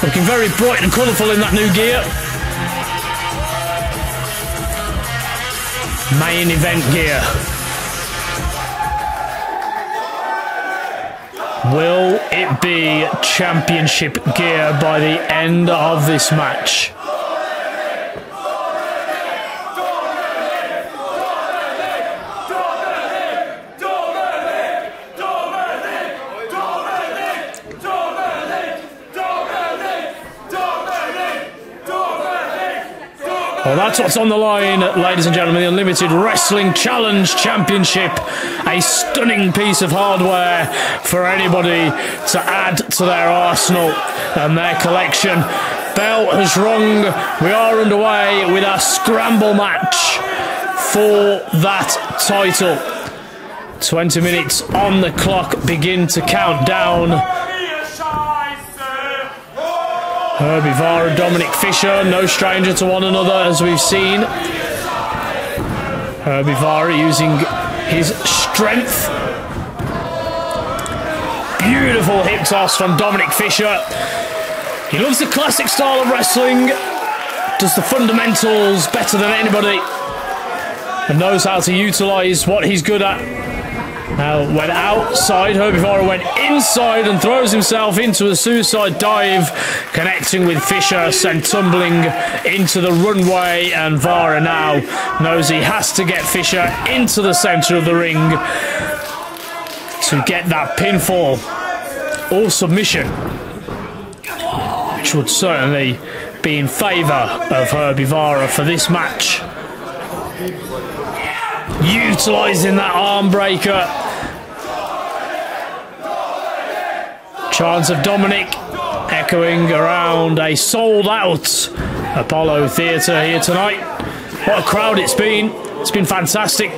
looking very bright and colourful in that new gear. Main event gear. Will it be championship gear by the end of this match? Well, that's what's on the line, ladies and gentlemen. The Unlimited Wrestling Challenge Championship. A stunning piece of hardware for anybody to add to their arsenal and their collection. Bell has rung. We are underway with our scramble match for that title. 20 minutes on the clock begin to count down. Herbie Vara, Dominic Fischer, no stranger to one another, as we've seen. Herbie Vara using his strength. Beautiful hip toss from Dominic Fischer. He loves the classic style of wrestling, does the fundamentals better than anybody, and knows how to utilise what he's good at. Now went outside, Herbie Vara went inside and throws himself into a suicide dive, connecting with Fischer, sent tumbling into the runway, and Vara now knows he has to get Fischer into the centre of the ring to get that pinfall or submission, which would certainly be in favour of Herbie Vara for this match. Utilising that arm breaker. Chants of Dominic echoing around a sold-out Apollo Theatre here tonight. What a crowd it's been. It's been fantastic.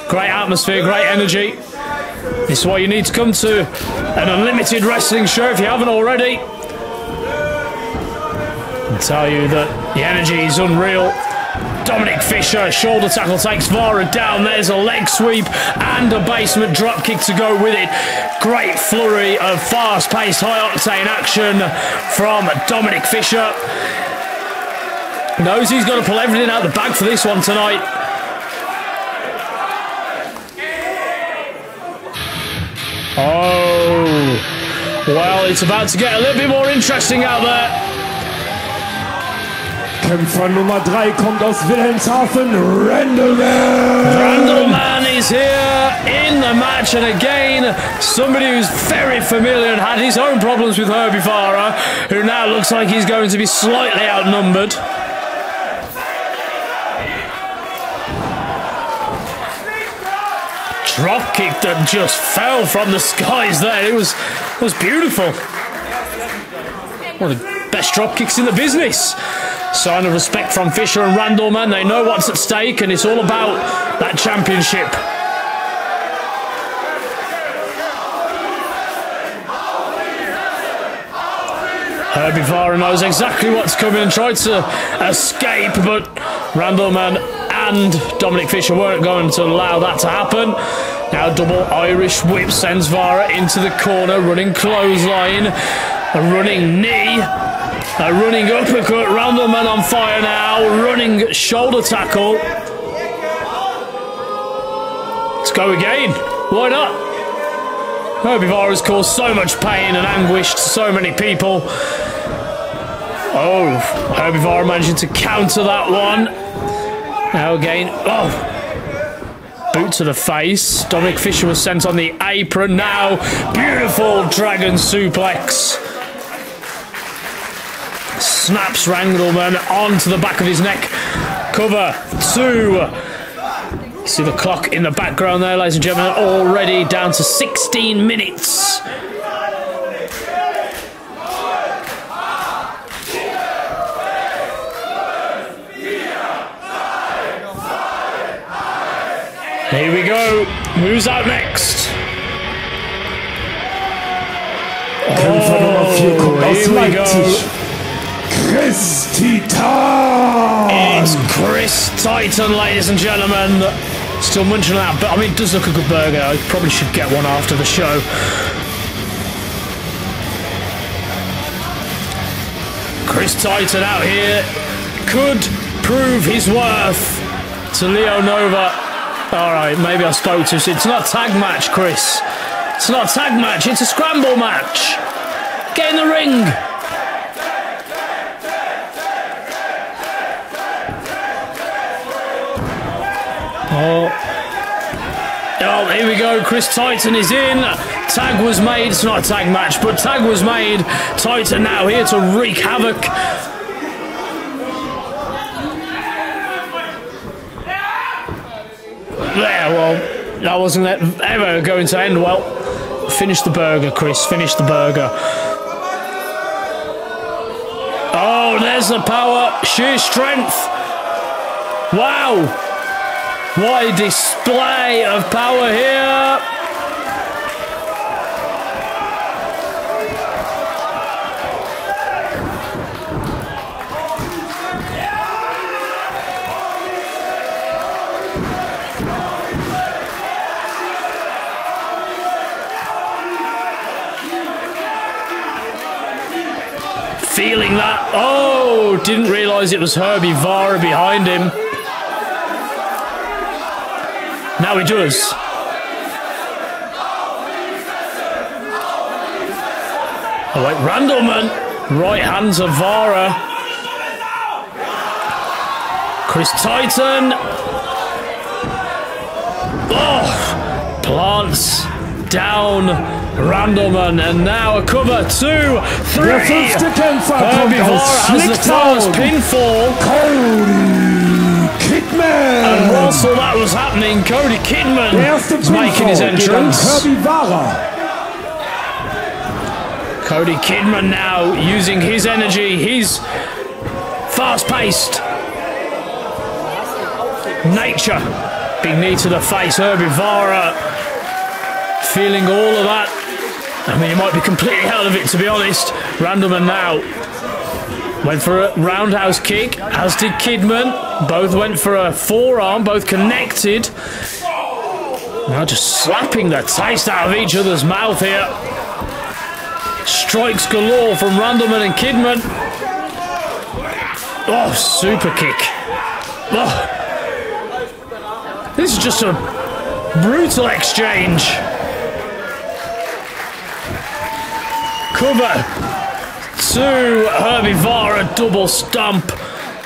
Great atmosphere, great energy. This is why you need to come to an Unlimited Wrestling show if you haven't already. I can tell you that the energy is unreal. Dominic Fisher, shoulder tackle, takes Vara down. There's a leg sweep and a basement drop kick to go with it. Great flurry of fast-paced, high-octane action from Dominic Fisher. Knows he's got to pull everything out of the bag for this one tonight. Oh, well, it's about to get a little bit more interesting out there. Kämpfer Nummer 3 kommt aus Wilhelmshaven, Randleman! Randleman is here in the match, and again, somebody who's very familiar and had his own problems with Herbie Vara, who now looks like he's going to be slightly outnumbered. Drop kick that just fell from the skies there. It was beautiful. One of the best drop kicks in the business. Sign of respect from Fisher and Randleman. They know what's at stake, and it's all about that championship. Herbie Vara knows exactly what's coming and tried to escape, but Randleman and Dominic Fisher weren't going to allow that to happen. Now double Irish whip sends Vara into the corner, running clothesline, a running knee, a running uppercut. Randleman on fire now, running shoulder tackle. Let's go again. Why not? Herbie Vara's caused so much pain and anguish to so many people. Oh, Herbie Vara managing to counter that one. Now again, oh. Boot to the face. Dominic Fisher was sent on the apron. Now, beautiful dragon suplex. Snaps Randleman onto the back of his neck. Cover 2. You see the clock in the background there, ladies and gentlemen. Already down to 16 minutes. Here we go. Who's out next? Kämpfer Nummer 4 kommt aus here we Leipzig. go. Chris Titan! It's Chris Titan, ladies and gentlemen. Still munching on that, but I mean, it does look a good burger. I probably should get one after the show. Chris Titan out here could prove his worth to Leo Nova. Alright, maybe I spoke too soon. It's not a tag match, Chris. It's not a tag match, it's a scramble match. Get in the ring. Oh, here we go. Chris Titan is in. Tag was made. It's not a tag match, but tag was made. Titan now here to wreak havoc. Yeah, well, that wasn't ever going to end well. Finish the burger, Chris. Finish the burger. Oh, there's the power. Sheer strength. Wow. What a display of power here. Feeling that. Oh, didn't realise it was Herbie Vara behind him. Now he does. Oh wait, Randleman. Right hands of Vara. Chris Titan. Oh, plants down Randleman, and now a cover 2, 3. Der fünfte Kämpfer Herbie kommt Vara aus has the first Schlicktown. pinfall. Cody Kidman! And whilst all that was happening, Cody Kidman Der erste is making his Pinfall gegen entrance. Herbie Vara. Cody Kidman now using his energy, his fast-paced nature. Big knee to the face, Herbie Vara feeling all of that. I mean, he might be completely out of it, to be honest. Randleman now Went for a roundhouse kick, as did Kidman. Both went for a forearm, both connected. Now just slapping the taste out of each other's mouth here. Strikes galore from Randleman and Kidman. Oh, super kick. Oh. This is just a brutal exchange. Cover to Herbivora, double stomp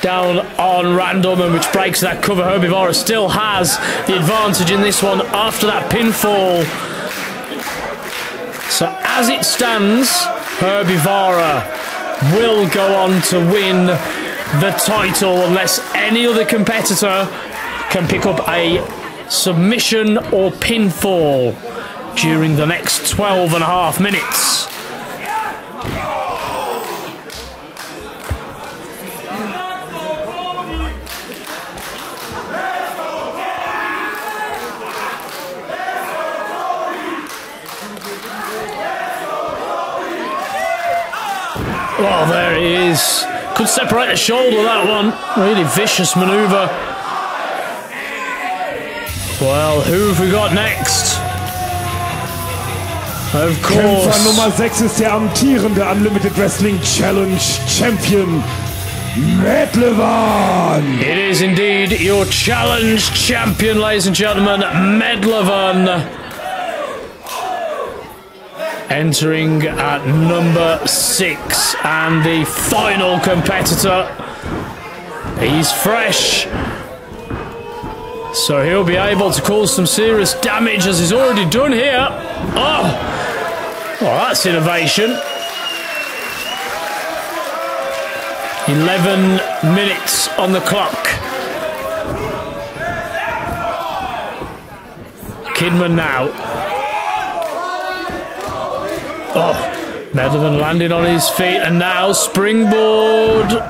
down on Randleman, which breaks that cover. Herbivora still has the advantage in this one after that pinfall. So as it stands, Herbivora will go on to win the title unless any other competitor can pick up a submission or pinfall during the next 12.5 minutes. Oh, there he is. Could separate the shoulder, that one. Really vicious manoeuvre. Well, who have we got next? Of course. Kämpfer Nummer 6 ist der amtierende Unlimited Wrestling Challenge Champion, Bremerhaven. It is indeed your challenge champion, ladies and gentlemen, Bremerhaven. Entering at number 6, and the final competitor. He's fresh, so he'll be able to cause some serious damage, as he's already done here. Oh, well, that's innovation. 11 minutes on the clock. Kidman now. Oh, Bremerhaven landing on his feet, and now springboard.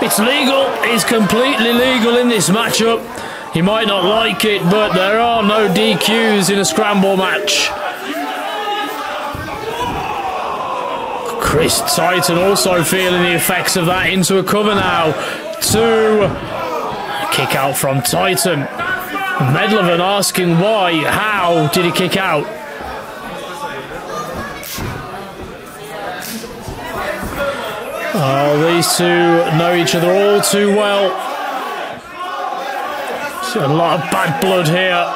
It's legal. It's completely legal in this matchup. You might not like it, but there are no DQs in a scramble match. Chris Titan also feeling the effects of that, into a cover now. 2. Kick out from Titan. Bremerhaven asking why, how did he kick out? Oh, these two know each other all too well. See a lot of bad blood here.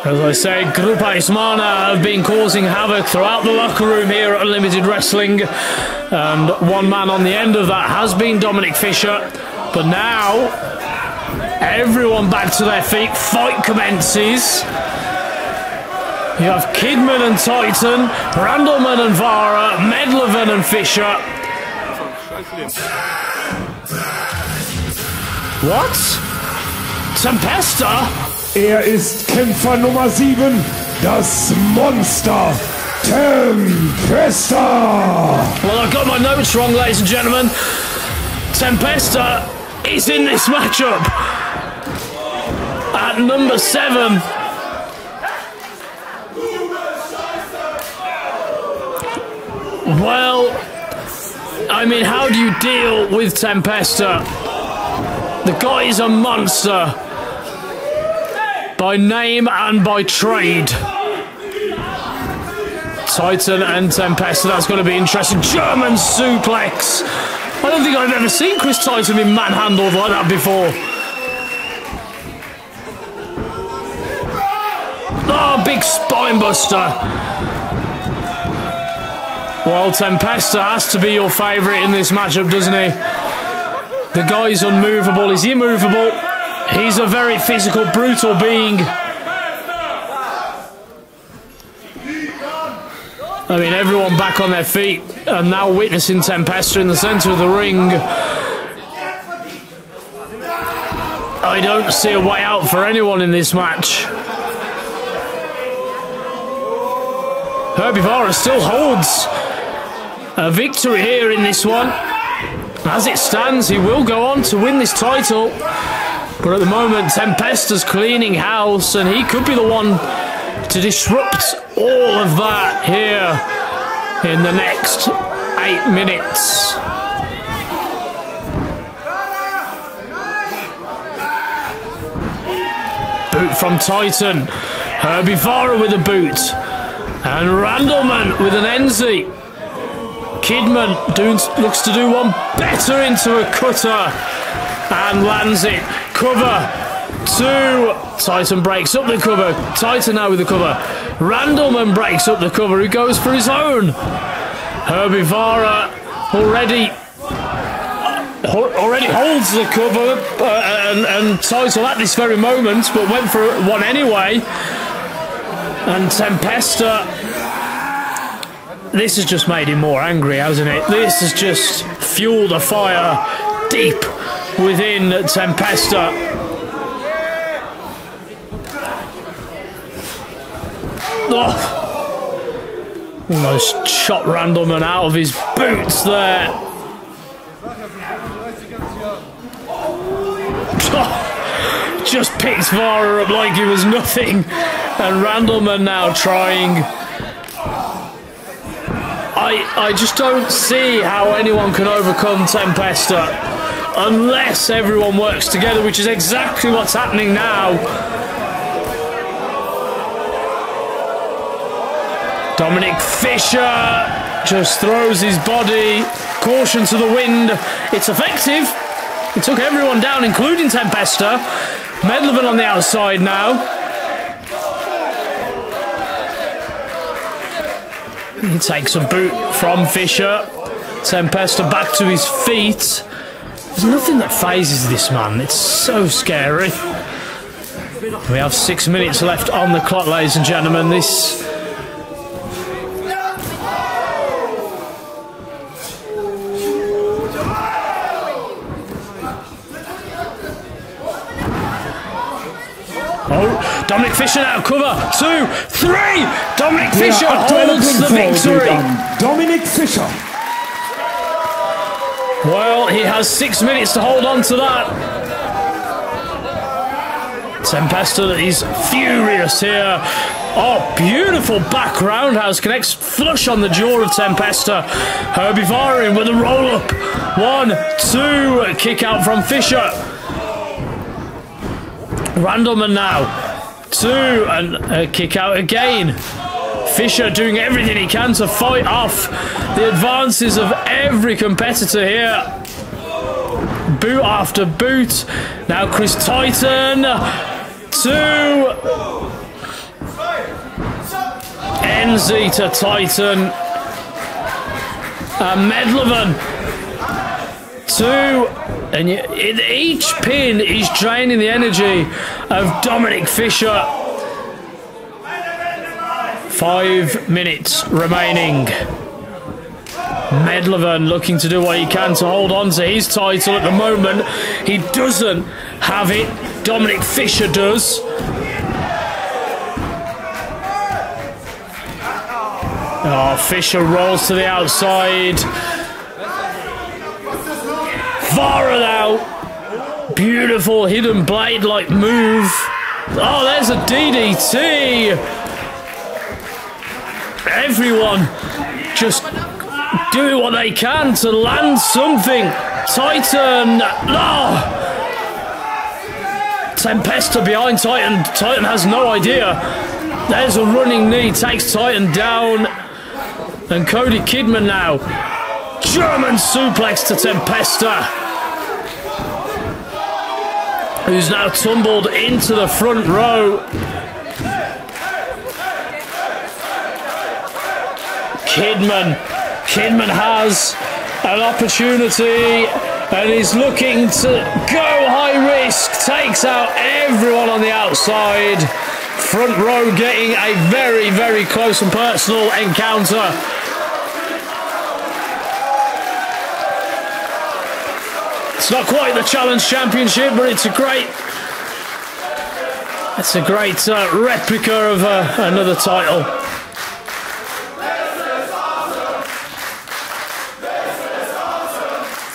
As I say, Grupa Ismana have been causing havoc throughout the locker room here at Unlimited Wrestling. And one man on the end of that has been Dominic Fisher. But now, everyone back to their feet. Fight commences. You have Kidman and Titan, Randleman and Vara, Bremerhaven and Fisher. What? Tempesta? Ist Kämpfer Nummer 7, das Monster Tempesta. Well, I've got my notes wrong, ladies and gentlemen. Tempesta is in this matchup at number 7. Well, I mean, how do you deal with Tempesta? The guy is a monster by name and by trade. Titan and Tempesta, that's going to be interesting. German suplex. I don't think I've ever seen Chris Titan be manhandled like that before. Oh, big spine buster. Well, Tempesta has to be your favourite in this matchup, doesn't he? The guy's unmovable. Is he immovable? He's a very physical, brutal being. I mean, everyone back on their feet and now witnessing Tempesta in the centre of the ring. I don't see a way out for anyone in this match. Herbivora still holds a victory here in this one. As it stands, he will go on to win this title. But at the moment, Tempesta's cleaning house, and he could be the one to disrupt all of that here in the next 8 minutes. Boot from Titan. Herbie Vara with a boot. And Randleman with an NZ. Kidman looks to do one better into a cutter. And lands it. Cover. 2. Titan breaks up the cover. Titan now with the cover. Randleman breaks up the cover. He goes for his own. Herbie Vara already holds the cover and Title at this very moment, but went for one anyway. And Tempesta, this has just made him more angry, hasn't it? This has just fueled a fire deep within Tempesta. Oh. Almost shot Randleman out of his boots there. Just picked Vara up like he was nothing. And Randleman now trying. I just don't see how anyone can overcome Tempesta unless everyone works together, which is exactly what's happening now. Dominic Fisher just throws his body. Caution to the wind. It's effective. It took everyone down, including Tempesta. Medlevin on the outside now. He takes a boot from Fisher. Tempesta back to his feet. There's nothing that phases this man. It's so scary. We have 6 minutes left on the clock, ladies and gentlemen. This... Oh, Dominic Fisher now cover. 2, 3. Dominic Fisher holds the victory. Dominic Fisher. Well, he has 6 minutes to hold on to that. Tempesta is furious here. Oh, beautiful back roundhouse. Connects flush on the jaw of Tempesta. Herbie Vara in with a roll up. 1, 2. Kick out from Fisher. Randleman now. 2, and a kick out again. Fisher doing everything he can to fight off the advances of every competitor here. Boot after boot. Now Chris Titan. 2. NZ to Titan. Medlevin. 2. And each pin is draining the energy of Dominic Fisher. 5 minutes remaining. Medlevin looking to do what he can to hold on to his title at the moment. He doesn't have it. Dominic Fisher does. Oh, Fisher rolls to the outside. Vara now. Beautiful hidden blade-like move. Oh, there's a DDT. Everyone just doing what they can to land something. Titan. No. Tempesta behind Titan. Titan has no idea. There's a running knee. Takes Titan down. And Cody Kidman now. German suplex to Tempesta, who's now tumbled into the front row. Kidman has an opportunity and is looking to go high risk. Takes out everyone on the outside. Front row getting a very, very close and personal encounter. It's not quite the Challenge Championship, but it's a great replica of another title.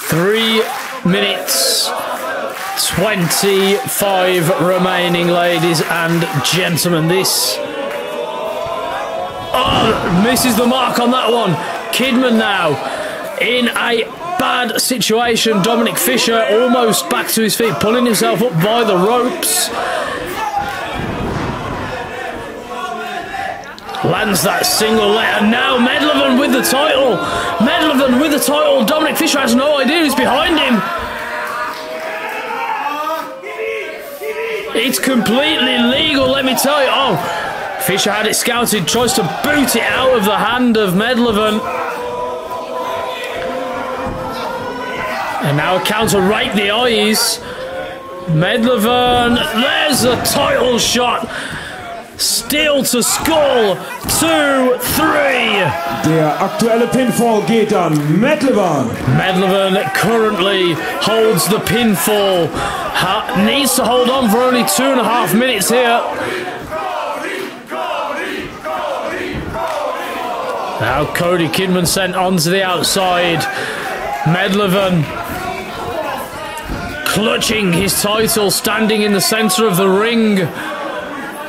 Three minutes 25 remaining, ladies and gentlemen. This Oh, misses the mark on that one. Kidman now in a bad situation. Dominic Fisher almost back to his feet, pulling himself up by the ropes. Lands that single leg, and now Medlevan with the title. Medlevan with the title. Dominic Fisher has no idea who's behind him. It's completely legal, let me tell you. Oh, Fisher had it scouted, tries to boot it out of the hand of Medlevan. And now a counter right the eyes. Medlevan, there's a title shot. Steel to skull, 2, 3. Der aktuelle Pinfall geht an Medlevan. Medlevan currently holds the pinfall. Needs to hold on for only 2.5 minutes here. Now Cody Kidman sent onto the outside. Medlevan clutching his title, standing in the centre of the ring,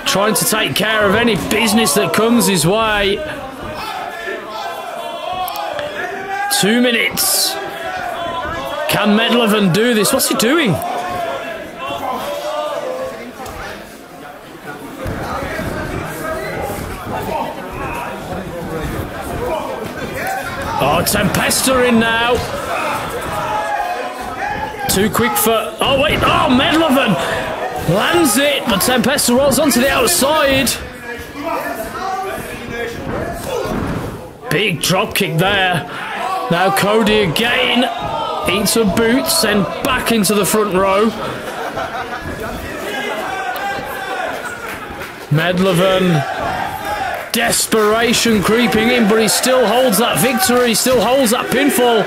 trying to take care of any business that comes his way. 2 minutes. Can Medlevan do this? What's he doing? Oh, Tempesta in now. Too quick for... Oh, wait. Oh, Medlevan lands it, but Tempesta rolls onto the outside. Big drop kick there. Now Cody again. Eats a boot, sent back into the front row. Medlevan... Desperation creeping in, but he still holds that victory, still holds that pinfall.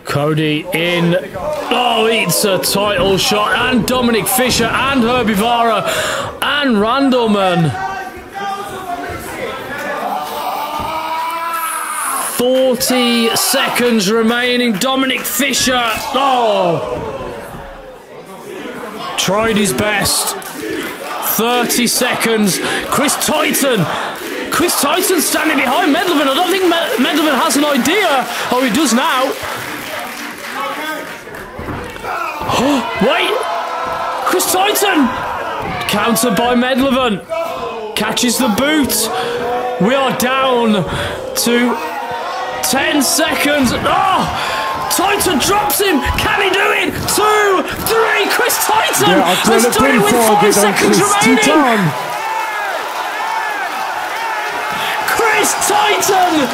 Cody in. Oh, it's a title shot. And Dominic Fisher and Herbie Vara and Randleman. 40 seconds remaining. Dominic Fisher. Oh. Tried his best. 30 seconds. Chris Titan standing behind Medlevan. I don't think Medlevan has an idea. Oh, he does now. Wait! Chris Titan! Countered by Medlevan. Catches the boot. We are down to 10 seconds. Oh! Titan drops him. Can he do it? 2, 3. Chris Titan has done it with 5 seconds remaining. Chris Titan!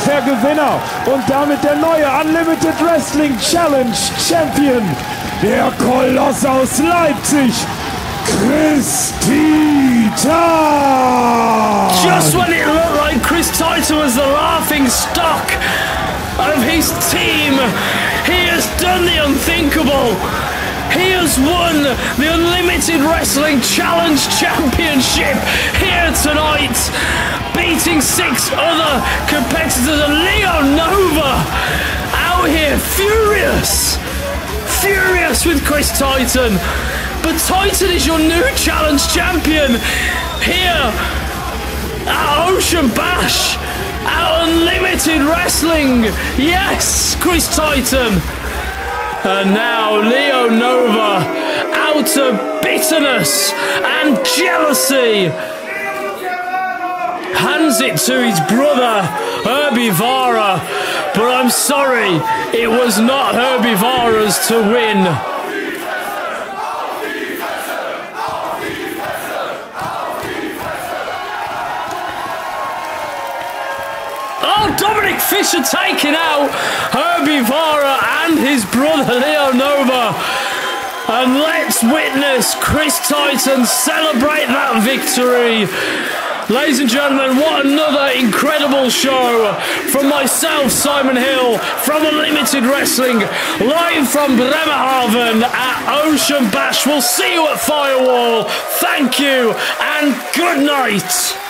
Der Gewinner und damit der neue Unlimited Wrestling Challenge Champion, der Koloss aus Leipzig, Chris Titan! Just when it looked like Chris Titan was the laughing stock of his team, he has done the unthinkable. He has won the Unlimited Wrestling Challenge Championship here tonight, beating 6 other competitors, and Leo Nova out here furious with Chris Titan. But Titan is your new challenge champion here at Ocean Bash, at Unlimited Wrestling. Yes, Chris Titan. And now Leo Nova, out of bitterness and jealousy, hands it to his brother, Herbie Vara. But I'm sorry, it was not Herbie Vara's to win. Oh, Dominic Fisher taking out Herbie Vara and his brother Leo Nova. And let's witness Chris Titan celebrate that victory Ladies and gentlemen, what another incredible show from myself, Simon Hill, from Unlimited Wrestling, live from Bremerhaven at Ocean Bash. We'll see you at Firewall. Thank you and good night.